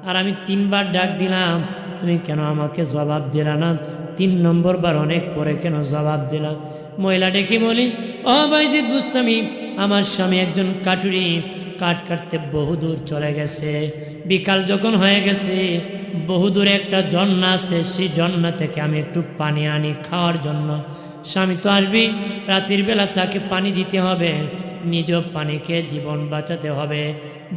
S1: আর আমি 3 বার ডাক দিলাম, তুমি কেন আমাকে জবাব দিলা না? 3 নম্বর বার অনেক পরে কেন জবাব দিলাম? মহিলা ডেকে বলি, ও বাইজিদ বুস্তামি, আমার স্বামী একজন কাটুরি, কাঠ কাটতে বহুদূর চলে গেছে। বিকাল যখন হয়ে গেছে, বহুদূরে একটা ঝর্ণা আছে, সেই ঝর্ণা থেকে আমি একটু পানি আনি খাওয়ার জন্য। স্বামী তো আসবি, রাতের বেলা তাকে পানি দিতে হবে, নিজেও পানি খেয়ে জীবন বাঁচাতে হবে।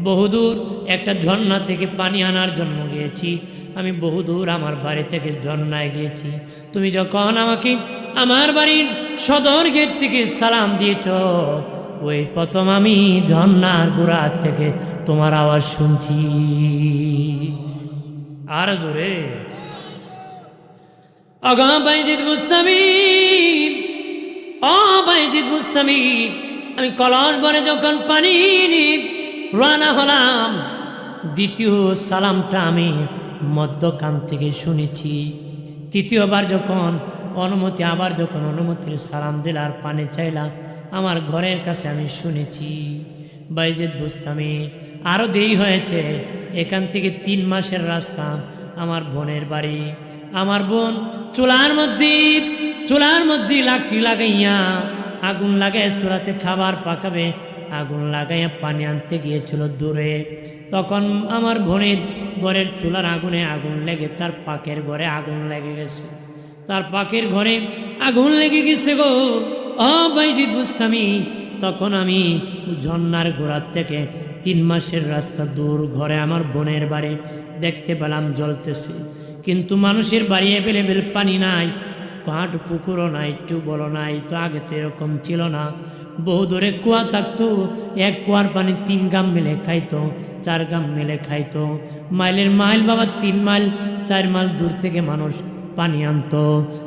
S1: বহুদূর একটা ঝর্ণা থেকে পানি আনার জন্য গিয়েছি আমি, বহুদূর আমার বাড়ি থেকে ঝর্ণায় গিয়েছি। তুমি যখন আমাকে আমার বাড়ির সদর গেট থেকে সালাম দিয়েছ, ওই প্রথম আমি ঝর্ণার গোড়া থেকে তোমার আওয়াজ শুনছি। আর জোরে, আগা বাইজিদ বুস্তামি, ও বাইজিদ বুস্তামি, আমি কলস ভরে যখন পানি নিয়ে রানা হলাম, দ্বিতীয় সালামটা আমি মধ্যকান থেকে শুনেছি। তৃতীয়বার যখন অনুমতি, আবার যখন অনুমতির সালাম দিল আর পানি চাইলাম, আমার ঘরের কাছে আমি শুনেছি। বাইজিদ বুস্তামি, আরও দেরি হয়েছে, এখান থেকে 3 মাসের রাস্তা আমার বোনের বাড়ি। আমার বোন চুলার মধ্যে লাকড়ি লাগাইয়া, আগুন লাগাই চুলাতে খাবার পাকাবে, আগুন লাগাইয়া পানি আনতে গিয়েছিল দূরে। তখন আমার বোনের ঘরের চুলার আগুনে আগুন লেগে তার পাকের ঘরে আগুন লেগে গেছে, তার পাকের ঘরে আগুন লেগে গেছে গো। ও বাইজিদ বুস্তামি, তখন আমি ঝর্ণার গোড়ার থেকে 3 মাসের রাস্তা দূর ঘরে আমার বোনের বাড়ি দেখতে পেলাম জ্বলতেছে। কিন্তু মানুষের বাড়ি অ্যাভেলেবেল পানি নাই, ঘাট পুকুরও নাই, টিউবওয়েলও নাই, তো আগে তো এরকম ছিল না। বহু দূরে কুয়া থাকতো, এক কুয়ার পানি 3 গাম মিলে খাইতো, 4 গাম মিলে খাইতো। মাইলের মাইল বাবা, 3 মাইল 4 মাইল দূর থেকে মানুষ পানি আনতো।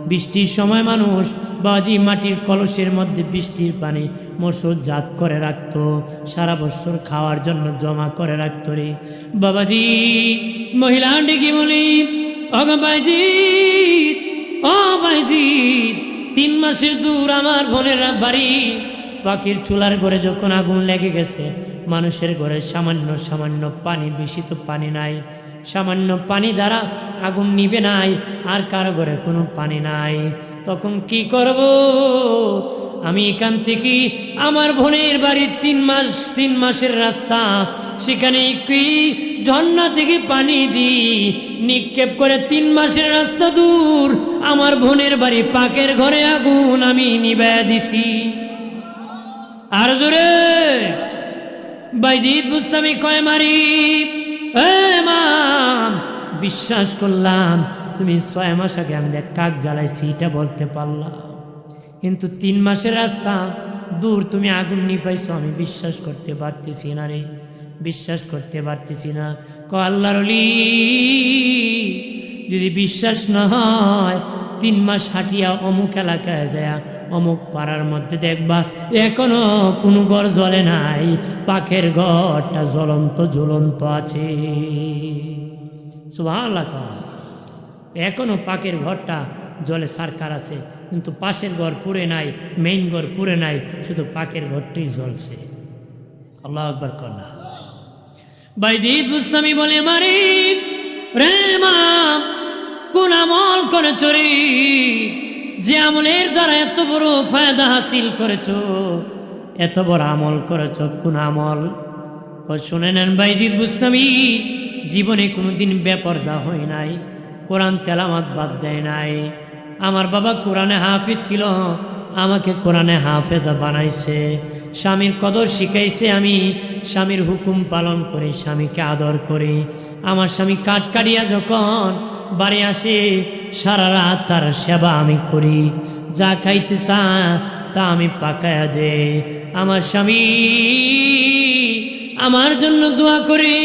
S1: বৃষ্টির সময় মানুষ বাবাজি মাটির কলসের মধ্যে বৃষ্টির পানি মশাজাত করে রাখতো, সারা বছর খাওয়ার জন্য জমা করে রাখতো রে বাবাজি। মহিলা ডেকে বলি, ও বাইজিদ, ও বাইজিদ, 3 মাসের দূর আমার বোনের বাড়ি, পাখির চুলার ঘরে যখন আগুন লেগে গেছে, মানুষের ঘরে সামান্য সামান্য পানি, বেশি তো পানি নাই, সামান্য পানি দ্বারা আগুন নিবে নাই, আর কারো ঘরে কোনো পানি নাই। তখন কি করব? আমি এখান থেকে আমার বোনের বাড়ির 3 মাসের রাস্তা, সেখানে কি ঝর্ণা থেকে পানি দিই নিক্ষেপ করে 3 মাসের রাস্তা দূর আমার বোনের বাড়ি পাকের ঘরে আগুন আমি নিবে দিছি। আর জোরে বাইজিদ বুস্তামি কয়, মারি মাম, বিশ্বাস করলাম তুমি 6 মাস আগে আমি কাক জ্বালাইছি এটা বলতে পারলাম, কিন্তু 3 মাসের রাস্তা দূর তুমি আগুন নিপাইছো, আমি বিশ্বাস করতে পারতেছি না রে, বিশ্বাস করতে পারতেছি না। আল্লাহর ওলি, যদি বিশ্বাস না হয় 3 মাস হাঁটিয়া অমুক এলাকায় যায়, অমুক পাড়ার মধ্যে দেখবা এখনো কোনো ঘর জ্বলে নাই, পাখের ঘরটা জ্বলন্ত আছে। সুবহানাল্লাহ, এখনো পাকের ঘরটা জলে সরকার আছে, কিন্তু পাশের ঘর পুড়ে নাই, মেইন ঘর পুড়ে নাই, শুধু পাকের ঘরটাই জ্বলছে। আল্লাহু আকবার কন্যা। বাইজিদ বুস্তামি বলে, মারি রে মা, কোন আমল করেছ রে, যে আমলের দ্বারা এত বড় ফায়দা হাসিল করেছ, এত বড় আমল করেছ, কোন আমল? শুনে নেন বাইজিদ বুস্তামি, জীবনে কোনোদিন বেপরদা হয় নাই, কোরআন তেলাওয়াত বাদ দেয় নাই। আমার বাবা কোরআনে হাফেজ ছিল, আমাকে কোরআনে হাফেজা বানাইছে, স্বামীর কদর শিখাইছে, আমি স্বামীর হুকুম পালন করি, স্বামীকে আদর করি। আমার স্বামী কাঠ কাটিয়া যখন বাড়ি আসে, সারা রাত তার সেবা আমি করি, যা খাইতে চা তা আমি পাকায়া দে। আমার স্বামী আমার জন্য দোয়া করে,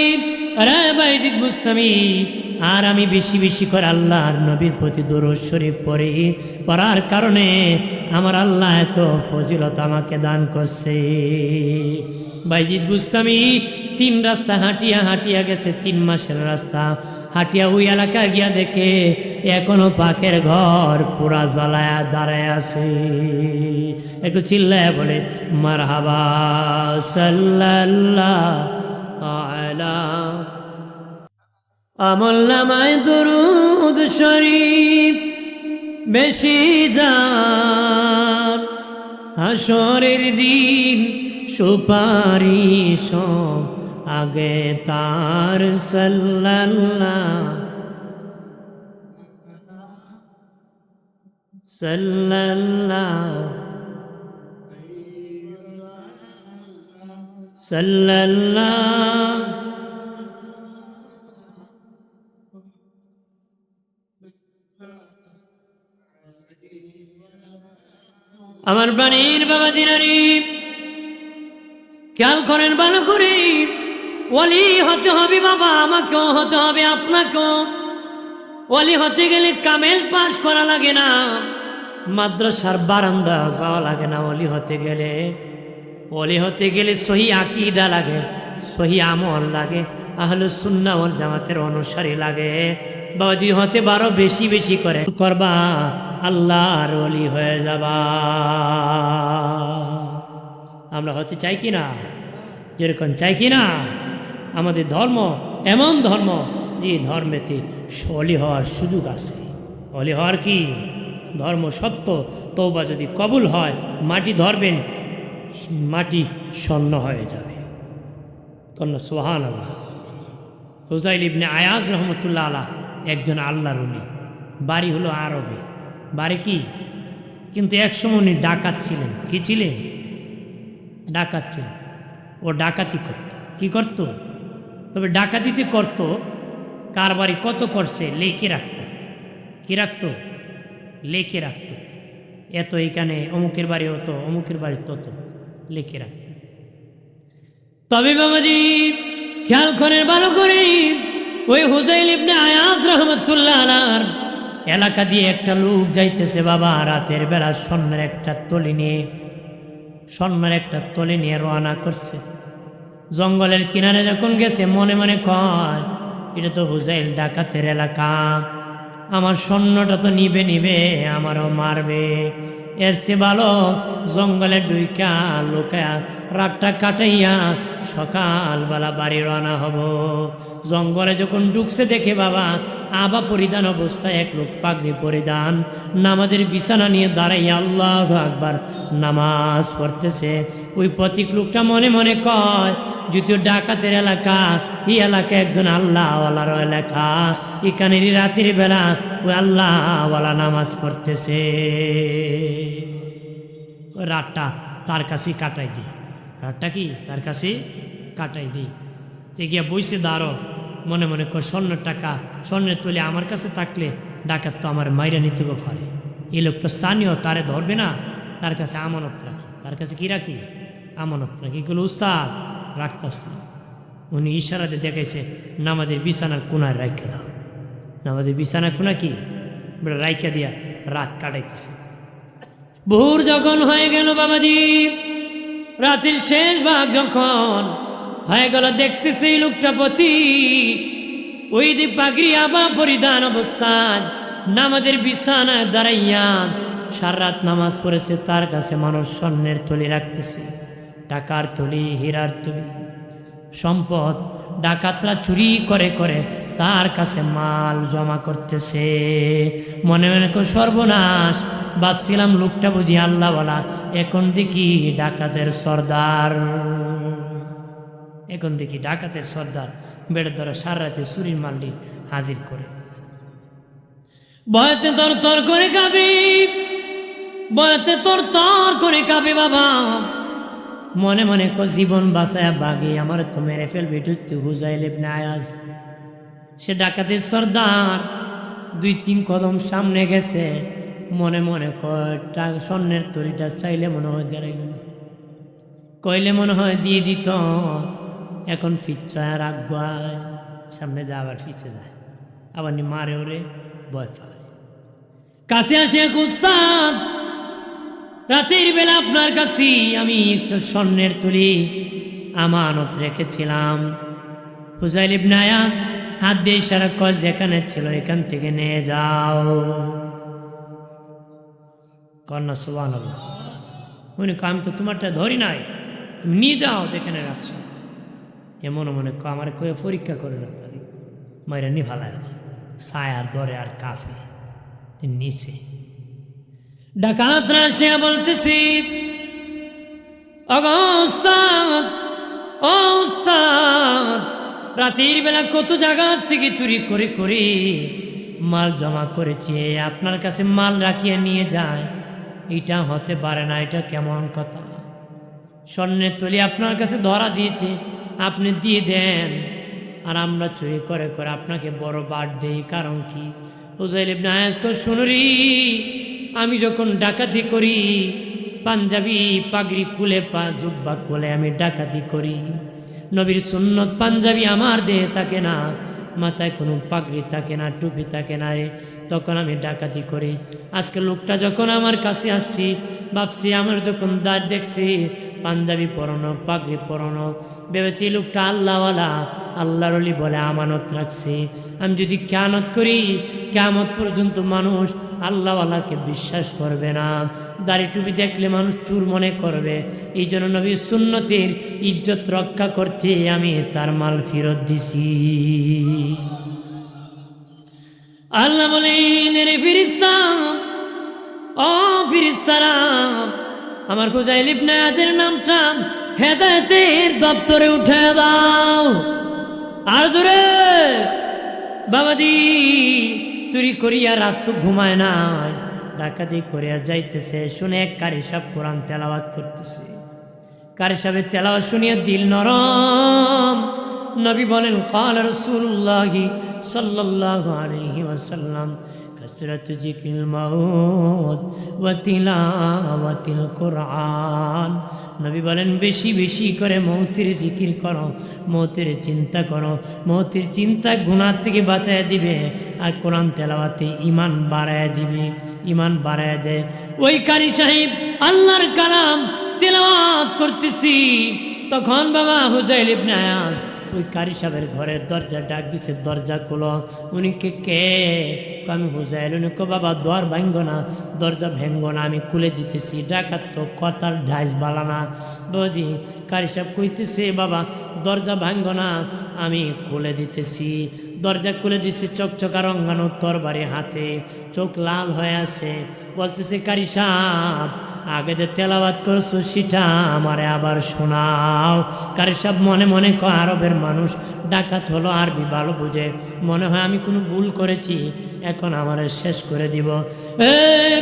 S1: আরে বাইজিদ বুস্তামি, আর আমি বেশি বেশি করে আল্লাহর নবীর প্রতি দরুদ শরীফ পড়ার কারণে আমার আল্লাহ এত ফজিলত আমাকে দান করছে। বাইজিদ বুস্তামি 3 রাস্তা হাঁটিয়া গেছে, 3 মাসের রাস্তা হাঁটিয়া ওই এলাকা গিয়া দেখে এখনো পাকের ঘর পুরা জ্বালায়া দাঁড়ায় আছে। একটু চিল্লায় বলে মারহাবা সাল্লাল্লাহু আলা আমল নামায় দুরুদ শরীফ বেশি যার, হাসরের দিন সুপারিশ আগে তার সাল্লাল্লাহু সাল্লাল্লাহু আমার প্রাণীর বাবা দিনারি খেয়াল করেন ভালো করে, ওলি হতে হবে বাবা, আমাকেও হতে হবে আপনাকেও। ওলি হতে গেলে কামেল পাস করা লাগে না, মাদ্রাসার বারান্দা যাওয়া লাগে না। ওলি হতে গেলে সহি আকীদা লাগে, সহি আমল লাগে, আহলুস সুন্নাহ ওয়াল জামাতের অনুসারী লাগে। বাবাজি হতে পারো বেশি বেশি করে করবা, আল্লাহর ওলি হয়ে যাবা। আমরা হতে চাই কি না? যেরকম চাই কি না? আমাদের ধর্ম এমন ধর্ম যে ধর্মেতে ওলি হওয়ার সুযোগ আছে। ওলি হওয়ার কি ধর্ম সত্য, তওবা যদি কবুল হয় মাটি ধরবেন, মাটি স্বর্ণ হয়ে যাবে। কন্যা সুবহানাল্লাহ। হুযাইল ইবনে আয়াজ রহমতুল্লাহ আলাইহ একজন আল্লাহর ওলি, বাড়ি হলো আরবে। বাড়ি কি? কিন্তু একসময় উনি ডাকাত ছিলেন। কি ছিলেন? ডাকাত ছিলেন। ও ডাকাতি করত। কি করত? তবে ডাকাতিতে করত, কার বাড়ি কত করছে লেখে রাখত। কি রাখত? লেখে রাখত। এত এখানে অমুকের বাড়ি হতো, অমুকের বাড়ি তত লেখে রাখত। তবে বাবাজি খেয়াল করেন ভালো করে, ওই হুযাইল ইবনে আয়াজ রহমাতুল্লাহ আলাইহির এলাকা দিয়ে একটা লোক যাইতেছে বাবা রাতের বেলা, স্বর্ণের একটা তলি নিয়ে রওনা করছে। জঙ্গলের কিনারে যখন গেছে মনে মনে কয়, এটা তো হুযাইল ডাকাতের এলাকা, আমার স্বর্ণটা তো নিবে, আমারও মারবে। এর চেয়ে ভালো জঙ্গলে ঢুইকা লোকায়া রাতটা কাটাইয়া সকালবেলা বাড়ি রওনা হব। জঙ্গলে যখন ঢুকছে দেখে বাবা আবা পরিধান অবস্থায় এক লোক পাগড়ি পরিধান নামাজের বিছানা নিয়ে দাঁড়াইয়া আল্লাহু আকবার নামাজ পড়তেছে। ওই প্রতীক লোকটা মনে মনে কয়, যদিও ডাকাতের এলাকা, এই এলাকা একজন আল্লাহওয়ালার এলাকা, এখানেরই রাতের বেলা ওই আল্লাহওয়ালা নামাজ পড়তেছে, রাতটা তার কাছে কাটাই দিই। রাতটা কি তার কাছে কাটাই দিই। তে গিয়া বইসে দাঁড়ো, মনে মনে কর স্বর্ণের টাকা, স্বর্ণের তলে আমার কাছে থাকলে ডাকাত তো আমার মাইরা নিতে পারে। এই লোকটা স্থানীয়, তারে ধরবে না, তার কাছে আমানত রাখি। তার কাছে কি রাখি? আমানত রাখি। এগুলো উস্তাদ রাখতাস না। উনি ইশারাতে দেখাইছে নামাজের বিছানার কোনায় রাইখা দাও। নামাজের বিছানার কোনা কি রাইখা দিয়া রাত কাটাইতেছে। ভোর যখন হয়ে গেল বাবাজি, রাতের শেষ ভাগ যখন হয়ে গেল, দেখতেছে এই লোকটা পতি ওই দি পাগড়ি আবা পরিধান অবস্থায় নামাজের বিছানায় দাঁড়াইয়া সারা রাত নামাজ পড়েছে। তার কাছে মানুষ স্বর্ণের থলি রাখতেছে, টাকার থলি, হীরার থলি, সম্পদ ডাকাতরা চুরি করে করে তার কাছে মাল জমা করতেছে। মনে মনে কো সর্বনাশ, ভাবছিলাম লোকটা বুঝি আল্লাহওয়ালা, এখন দেখি ডাকাতের সর্দার। এখন দেখি ডাকাতের সর্দার বেড়ে ধরে সারা রাতে চুরির মালটি হাজির করে। বয়তে তোর তর করে কাঁপি, বয়তে তোর তর করে কাঁপি বাবা। মনে মনে কো জীবন বাঁচায় বাগি আমার তো মেরে ফেলবে। হুযাইল ইবনে আয়াজ সে ডাকাতের সর্দার, 2-3 কদম সামনে গেছে। মনে মনে কয় স্বর্ণের তরিটা চাইলে মনে হয় দাঁড়াইল, কইলে মনে হয় দিয়ে দিত। এখন ফিচ্ছায় রাগায়, সামনে যা আবার পিছে যায়, আবার নি মারে ওরে ভয় পায়। কাছে আসে এক উস্তাদ, রাতের বেলা আপনার কাছে আমি একটা স্বর্ণের তুলি আমানত রেখেছিলাম। হুযাইল ইবনে আয়াজ হাত দিয়ে ইশারা কর যেখানে ছিল এখান থেকে নিয়ে যাও। কন্যা সুবহানাল্লাহ। উনি কয় আমি তো তোমারটা ধরি নাই, তুমি নিয়ে যাও যেখানে রাখছো। এমন মনে আমার কয়ে পরীক্ষা করে রাখতে মাইরা নি ভালায় ছায়ার দরে আর কাফে নিচে ডাকাতরা সে বলতেছি ওস্তাদ, ও ওস্তাদ, রাতের বেলা কত জায়গা থেকে চুরি করে করে মাল জমা করেছি, আপনার কাছে মাল রাখিয়ে নিয়ে যায়, এটা হতে পারে না, এটা কেমন কথা? স্বর্ণের তলি আপনার কাছে ধরা দিয়েছে, আপনি দিয়ে দেন, আর আমরা চুরি করে করে আপনাকে বড় বাট দেই, কারণ কি? হুজাইল ইবনে আয়াজ কয় শুনুরি, আমি যখন ডাকাতি করি পাঞ্জাবি পাগড়ি খুলে জুব্বা খুলে আমি ডাকাতি করি, নবীর সুন্নত পাঞ্জাবি আমার দেহে থাকে না, মাথায় কোনো পাগড়ি থাকে না, টুপি থাকে না রে, তখন আমি ডাকাতি করি। আজকে লোকটা যখন আমার কাছে আসছি ভাবছি আমার যখন দাঁত দেখছি পাঞ্জাবি পরানো পাগড়ি পরানো, ভেবেছি লোকটা আল্লাহওয়ালা, আল্লাহর ওলি বলে আমানত রাখছি। আমি যদি খেয়ানত করি কিয়ামত পর্যন্ত মানুষ আল্লাহওয়ালাকে বিশ্বাস করবে না, দাড়ি টুপি দেখলে মানুষ চুর মনে করবে। এই জন্য নবীর সুন্নতের ইজ্জত রক্ষা করতে আমি তার মাল ফেরত দিছি। আল্লাহ বলেন রে ফেরেশতা, ও ফেরেশতারা, আমার হুজাইল ইবনে আয়াজের নামটা হেদায়েতের দপ্তরে উঠে দাও। আর জোরে বাবাজি, চুরি করিয়া রাত তো ঘুমায় না, ডাকাতি করিয়া যাইতেছে, শুনে এক কারি সাহেব কোরআন তেলাওয়াত করতেছে। কারি সাহেবের তেলাওয়াত শুনিয়া দিল নরম। নবী বলেন কাল রাসূলুল্লাহি সাল্লাল্লাহু আলাইহি ওয়াসাল্লাম কাসরাতু যিকরিল মাউত ওয়া তিলাওয়াতিল কোরআন। নবী বলেন বেশি বেশি করে মৌতের জিকির করো, মৌতের চিন্তা করো, মৌতের চিন্তা গুনাহ থেকে বাঁচায় দিবে, আর কোরআন তেলাওয়াতে ঈমান বাড়ায় দিবে, ঈমান বাড়ায় দেয়। ওই কারি সাহেব আল্লাহর কালাম তেলাওয়াত করতেছি, তখন বাবা হুজাইল ইবনে আয়াজ ওই কারি সাহেবের ঘরের দরজা ডাক দিছে, দরজা খোলো। উনি কে? আমি হুজাইল। উনি কো বাবা দর ভাঙ্গ না, দরজা ভেঙ্গ না, আমি খুলে দিতেছি। ডাকাত তো কথার ঢাইস বালা না বুঝি। কারি সাহেব কইতেছে বাবা দরজা ভাঙ্গ না, আমি খুলে দিতেছি। দরজা খুলে দিছে, চকচকা রঙ্গানো তরবারি হাতে, চোখ লাল হয়ে আছে। বলতেছে কারি সাহেব আগে যে তেলাওয়াত করছো সেটা আমারে আবার শোনাও। কারি সাহেব মনে মনে কয় আরবের মানুষ, ডাকাত হলো, আরবি ভালো বুঝে, মনে হয় আমি কোনো ভুল করেছি, এখন আমারে শেষ করে দিব।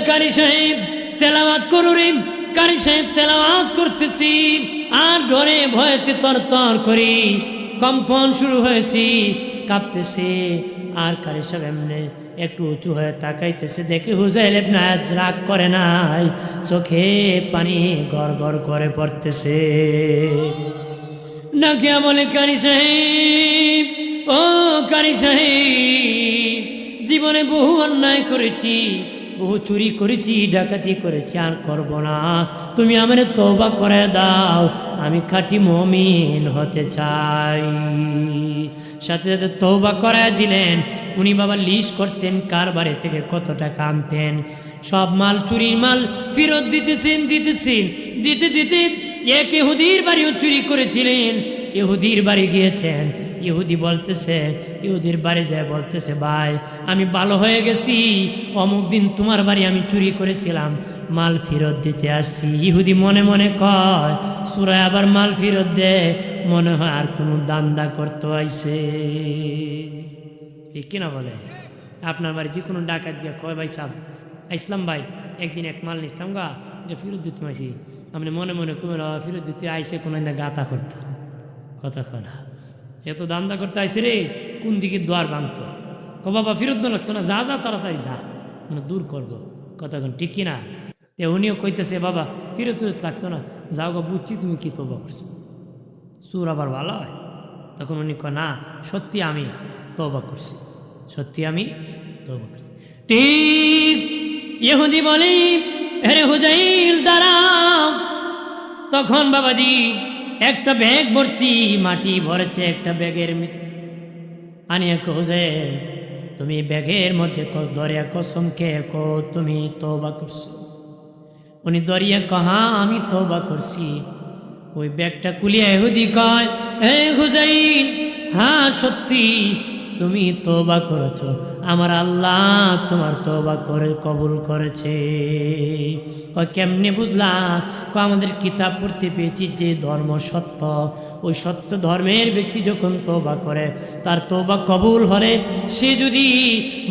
S1: কারি সাহেব তেলাওয়াত করুন। কারি সাহেব তেলাওয়াত করতেছি, আর ডরে ভয়েতে তরতর করি, কম্পন শুরু হয়েছি, কাঁপতেছে। আর কারি সাহেব এমনি একটু উঁচু হয়ে তাকাইতেছে, দেখে হুজাইল ইবনে আয়াজ রাগ করে নাই, চোখে পানি গড় গড় করে পড়তেছে। নাকিয়া বলে কারি সাহেব, ও কারি সাহেব, জীবনে বহু অন্যায় করেছি, বহু চুরি করেছি, ডাকাতি করেছি, আর করব না, তুমি আমারে তওবা করে দাও, আমি খাঁটি মুমিন হতে চাই। সাথে সাথে তওবা করায় দিলেন। উনি বাবা লিস্ট করতেন কার বাড়ি থেকে কত টাকা আনতেন, সব মাল চুরির মাল ফেরত দিতেছেন। দিতে দিতে এক ইহুদির বাড়িও চুরি করেছিলেন। ইহুদির বাড়ি গিয়েছেন, ইহুদি বলতেছে, ইহুদির বাড়ি যায় বলতেছে ভাই আমি ভালো হয়ে গেছি, অমুক দিন তোমার বাড়ি আমি চুরি করেছিলাম, মাল ফেরত দিতে আসছি। ইহুদি মনে মনে কয় সুরায় আবার মাল ফেরত দে, মনে হয় আর কোনো দান্দা করতে আইছে। ঠিক কিনা বলে? আপনার বাড়ি যে কোনো ডাকাত দিয়া কয় ভাই সাহেব ইসলাম ভাই একদিন এক মাল নিতাম গা, ফেরত দিতে আইসি, আপনি মনে মনে কমেন ফেরত দিতে আইসে কোনো গাতা করতো, কথা কয় না, এত দান্দা করতে আইসে রে, কোন দিকে দ্বার ভাঙতো, ক বাবা ফেরত না লাগতো না, যা যা তাড়াতাড়ি যা, মানে দূর করবো, কথা কন ঠিক কিনা? তে উনিও কইতেছে বাবা ফেরত লাগতো না, যাও গা বুঝছি তুমি কি তবা করছো, সুর আবার ভালো হয়। তখন উনি কয় না সত্যি আমি তওবা করছি, সত্যি আমি তওবা করছি। ঠিক ইহুদি বলে আরে হুজাইল দাঁড়াও। তখন বাবাজি একটা ব্যাগ ভর্তি মাটি ভরেছে, একটা ব্যাগের আনিয়া হুজের তুমি ব্যাগের মধ্যে দরিয়া কসম কে কো তুমি তওবা করছো? উনি দরিয়া কহা আমি তওবা করছি। ওই ব্যাগটা কুলিয়া ইহুদি কয়, হে হুজাইন, হ্যাঁ সত্যি তুমি তওবা করেছো, আমার আল্লাহ তোমার তওবা করে কবুল করেছে। কেমনে বুঝলা? আমাদের কিতাব পড়তে পেয়েছি যে ধর্ম সত্য, ওই সত্য ধর্মের ব্যক্তি যখন তওবা করে তার তওবা কবুল হলে সে যদি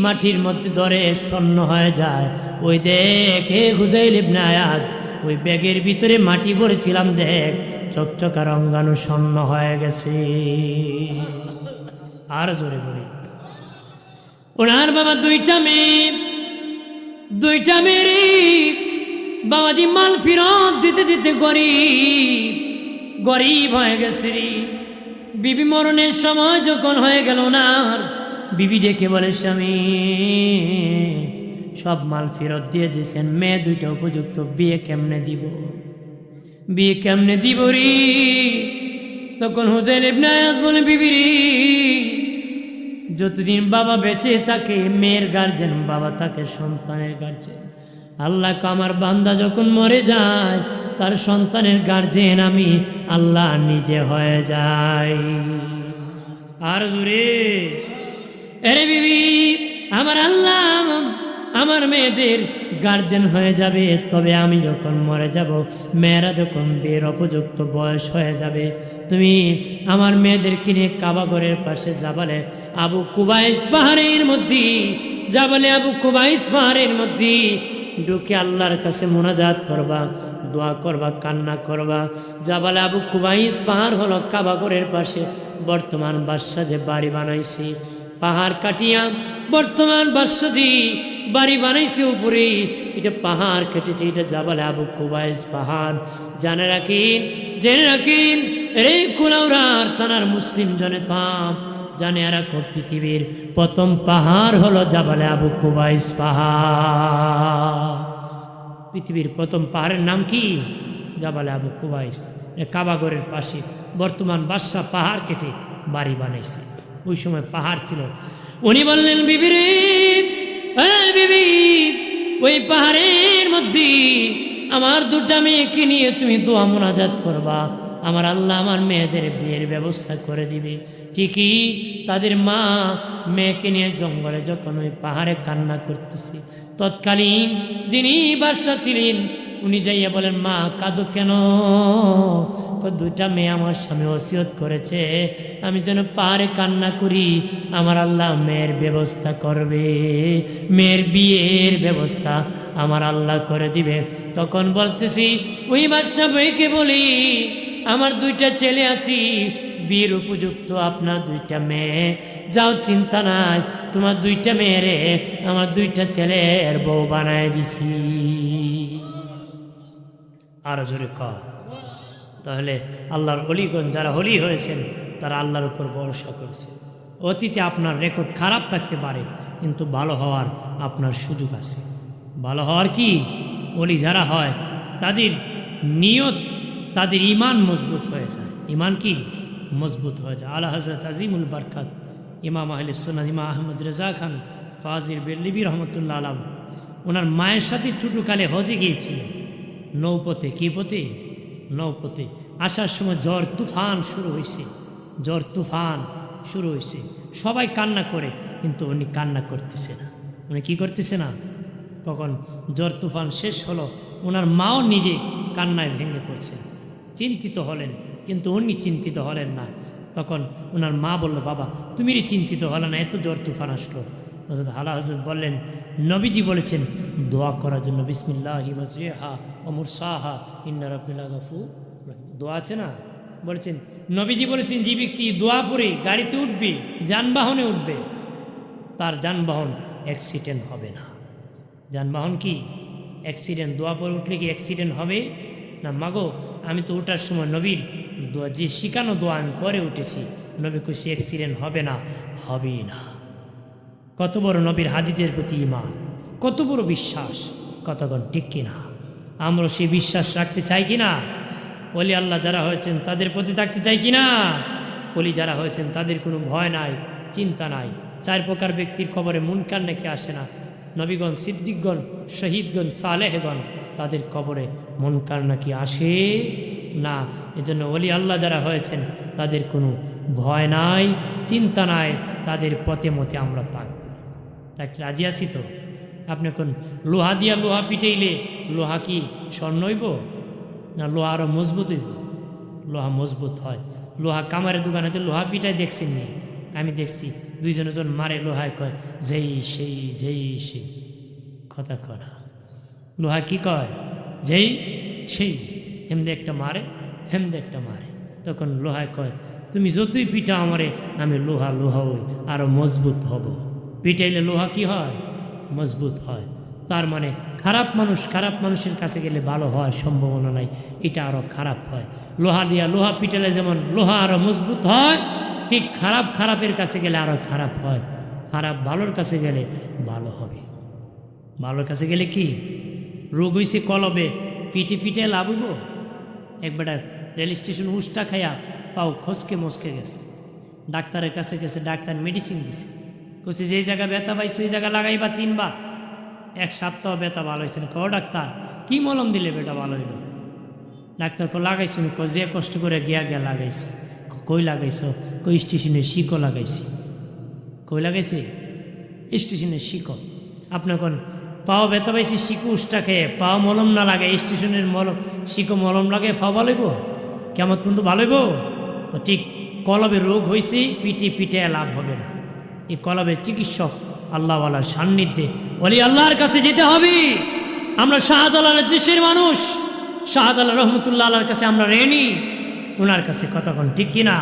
S1: মাটির মধ্যে ধরে স্বর্ণ হয়ে যায়, ওই দেখ হে হুজাইল ইবনে আয়াজ, ওই ব্যাগের ভিতরে মাটি ভরেছিলাম, দেখ চকচকা রঙ্গানো স্বর্ণ হয়ে গেছে। আর জোরে বলি, ওনার বাবা দুইটা মেয়ে বাবাজি মাল ফিরত দিতে দিতে গরিব হয়ে গেছে। বিবি মরণের সময় যখন হয়ে গেল, ওনার বিবি ডেকে বলে, স্বামী সব মাল ফেরত দিয়ে দিয়েছেন, মেয়ে দুইটা উপযুক্ত, বিয়ে কেমনে দিব রে? তখন হুজাইল ইবনে আয়াজ বলে, বিবি রে, যতদিন বাবা বেঁচে থাকে মেয়ের গার্জেন, বাবা থাকে সন্তানের গার্জেন। আল্লাহ আমার বান্দা যখন মরে যায় তার সন্তানের গার্জেন আমি আল্লাহ নিজে হয়ে যাই। আর জোরে, আরে বিবি, আমার আল্লাহ আমার মেয়েদের গার্জেন হয়ে যাবে, তবে আমি যখন মরে যাব, মেয়েরা যখন বিয়ের উপযুক্ত বয়স হয়ে যাবে, তুমি আমার মেয়েদের কিনে কাবাগরের পাশে জাবালে আবু কুবাইস পাহাড়ের মধ্যে, জাবালে আবু কুবাইস পাহাড়ের মধ্যে ঢুকে আল্লাহর কাছে মোনাজাত করবা, দোয়া করবা, কান্না করবা। জাবালে আবু কুবাইস পাহাড় হলো কাবাগরের পাশে বর্তমান বাদশা যে বাড়ি বানাইছি, পাহাড় কাটিয়া বর্তমান বাদশাজি বাড়ি বানাইছে উপরে, এটা পাহাড় কেটেছে, এটা জাবালে আবু কুবাইস পাহাড়। জেনে রাখিন রে কুলাউড়ার থানার মুসলিম জনতা, জানে রাখো পৃথিবীর প্রথম পাহাড় হলো জাবালে আবু কুবাইস পাহাড়। পৃথিবীর প্রথম পাহাড়ের নাম কি? জাবালে আবু কুবাইস। কাবাগরের পাশে বর্তমান বাদশা পাহাড় কেটে বাড়ি বানাইছে, ওই সময় পাহাড় ছিল। উনি বললেন, বিবি রে, বিবি, ওই পাহাড়ের মধ্যে আমার দুটা মেয়েকে নিয়ে তুমি দোয়া মোনাজাত করবা, আমার আল্লাহ আমার মেয়েদের বিয়ের ব্যবস্থা করে দিবে। ঠিকই তাদের মা মেয়েকে নিয়ে জঙ্গলে যখন ওই পাহাড়ে কান্না করতেছে, তৎকালীন যিনি বাদশা ছিলেন উনি যাইয়া বলেন, মা কাঁদো কেন? দুইটা মেয়ে আমার স্বামী ওসিয়ত করেছে আমি যেন পাহাড়ে কান্না করি, আমার আল্লাহ মেয়ের ব্যবস্থা করবে, মেয়ের বিয়ের ব্যবস্থা আমার আল্লাহ করে দিবে। তখন বলতেছি ওই বাদশা বইকে বলি, আমার দুইটা ছেলে আছি, বিয়ের উপযুক্ত আপনার দুইটা মেয়ে, যাও চিন্তা নাই, তোমার দুইটা মেয়েরে আমার দুইটা ছেলের বউ বানায় দিছি। আরো জোরে কর। তাহলে আল্লাহর অলিগণ যারা হলি হয়েছেন তারা আল্লাহর উপর ভরসা করেছে। অতীতে আপনার রেকর্ড খারাপ থাকতে পারে, কিন্তু ভালো হওয়ার আপনার সুযোগ আছে। ভালো হওয়ার কি, অলি যারা হয় তাদের নিয়ত, তাদের ইমান মজবুত হয়ে যায়। ইমান কি মজবুত হয়ে যায়। আলা হযরত আজিমুল বরকত ইমাম আহলে সুন্নাত ইমাম আহমদ রেজা খান ফাজিল বেরলিবি রহমতুল্লাহ আলাম, ওনার মায়ের সাথে ছোটকালে হজে গিয়েছিলেন নৌপথে। কি পথে? নৌপথে। আসার সময় ঝড় তুফান শুরু হয়েছে, সবাই কান্না করে, কিন্তু উনি কান্না করতেছে না। উনি কি করতেছে না? কখন ঝড় তুফান শেষ হলো, ওনার মাও নিজে কান্নায় ভেঙে পড়ছে, চিন্তিত হলেন, কিন্তু উনি চিন্তিত হলেন না। তখন ওনার মা বলল, বাবা তুমি চিন্তিত হলে না, এত ঝড় তুফান আসলো। হযরত আলা হযরত বললেন, নবীজি বলেছেন দোয়া করার জন্য, বিসমিল্লাহি মাজরিহা ওয়া মুরসাহা ইন্না রাব্বিনা গাফুর রহিম। দোয়া আছে না? বলেছেন, নবীজি বলেছেন যে ব্যক্তি দোয়া পড়ে গাড়িতে উঠবে, যানবাহনে উঠবে, তার যানবাহন অ্যাক্সিডেন্ট হবে না। যানবাহন কি অ্যাক্সিডেন্ট? দোয়া পড়ে উঠলে কি অ্যাক্সিডেন্ট হবে না? মাগো আমি তো ওঠার সময় নবীর দোয়া, যে শিখানো দোয়া আমি পরে উঠেছি, নবী কইছে অ্যাক্সিডেন্ট হবে না, হবেই না। কত বড় নবীর হাদিসের প্রতি ঈমান, কত বড় বিশ্বাস, কতক্ষণ ঠিক কিনা? আমরা সেই বিশ্বাস রাখতে চাই কিনা? ওলি আল্লাহ যারা হয়েছেন তাদের প্রতি থাকতে চাই কিনা? ওলি যারা হয়েছেন তাদের কোনো ভয় নাই, চিন্তা নাই। 4 প্রকার ব্যক্তির কবরে মুনকার নাকি আসে না। নবীগণ, সিদ্দিকগণ, শহীদগণ, সালেহগণ, তাদের কবরে মুনকার নাকি আসে না। এজন্য ওলি আল্লাহ যারা হয়েছেন তাদের কোনো ভয় নাই, চিন্তা নাই, তাদের পথে মতে আমরা থাকব। তাকে রাজি আছি তো? আপনি এখন লোহা দিয়া লোহা পিটাইলে লোহা কি স্বর্ণ হইব না লোহা আরও মজবুত হইব? লোহা মজবুত হয়। লোহা কামারের দোকানেতে লোহা পিটাই দেখছেন নি? আমি দেখছি 2 জন মারে লোহায় কয় যেই সেই কথা করা। লোহা কি কয়? যেই সেই, হেমদে একটা মারে, হেমদে একটা মারে। তখন লোহায় কয় তুমি যতই পিঠা আমারে, আমি লোহা হই, আরও মজবুত হব। পিটাইলে লোহা কি হয়? মজবুত হয়। তার মানে খারাপ মানুষের কাছে গেলে ভালো হওয়ার সম্ভাবনা নাই, এটা আরও খারাপ হয়। লোহা দিয়া লোহা পিটালে যেমন লোহা আরও মজবুত হয়, ঠিক খারাপের কাছে গেলে আরও খারাপ হয়। খারাপ ভালোর কাছে গেলে ভালো হবে। ভালোর কাছে গেলে কি রোগ হইছে কলবে, পিটে লাভ হইব? একবারটা রেল স্টেশন উষ্টা খাইয়া পাও খসকে মস্কে গেছে, ডাক্তারের কাছে গেছে, ডাক্তার মেডিসিন দিছে, কইছে যেই জায়গা ব্যথা পাইছো ওই জায়গা লাগাইবা 3 বার। 1 সপ্তাহ ব্যথা ভালো হয়েছে না। ডাক্তার কি মলম দিলে বেটা ভালো হইল? ডাক্তার লাগাইছো না? যে কষ্ট করে গিয়া লাগাইছে। কই লাগাইছো? কই স্টেশনে শিকো লাগাইছি। কই লাগাইছে? স্টেশনের শিকো। আপনি এখন পাও ব্যথা পাইছি শিকো উষ্টা খেয়ে, পাও মলম না লাগে, স্টেশনের শিকো মলম লাগে, পাও ভালো হইব? কেমন কিন্তু ভালো হইব? ঠিক কলবে রোগ হয়েছে, পিঠে লাভ হবে না। এই কলবের চিকিৎসক আল্লাহওয়ালার সান্নিধ্যে ওলি আল্লাহর কাছে যেতে হবে। আমরা শাহজালালের দেশের মানুষ, শাহজালাল রহমতুল্লাহ আল্লাহর কাছে আমরা রেনি, ওনার কাছে কতক্ষণ ঠিক কিনা?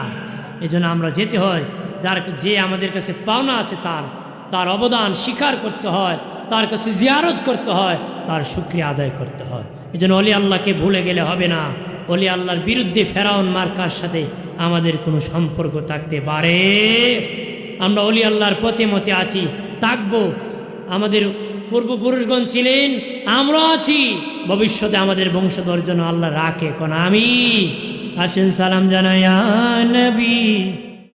S1: এই জন্য আমরা যেতে হয়, যে আমাদের কাছে পাওনা আছে তার অবদান স্বীকার করতে হয়, তার কাছে জিয়ারত করতে হয়, তার শুকরিয়া আদায় করতে হয়। এই জন্য অলি আল্লাহকে ভুলে গেলে হবে না। অলি আল্লাহর বিরুদ্ধে ফেরাউন মার্কার সাথে আমাদের কোনো সম্পর্ক থাকতে পারে? আমরা অলি আল্লাহর পথে মতে আছি, থাকবো। আমাদের পূর্বপুরুষগণ ছিলেন, আমরা আছি, ভবিষ্যতে আমাদের বংশধর যেন আল্লাহ রাখে। কোন আমি আসেন সালাম জানায়া নবী।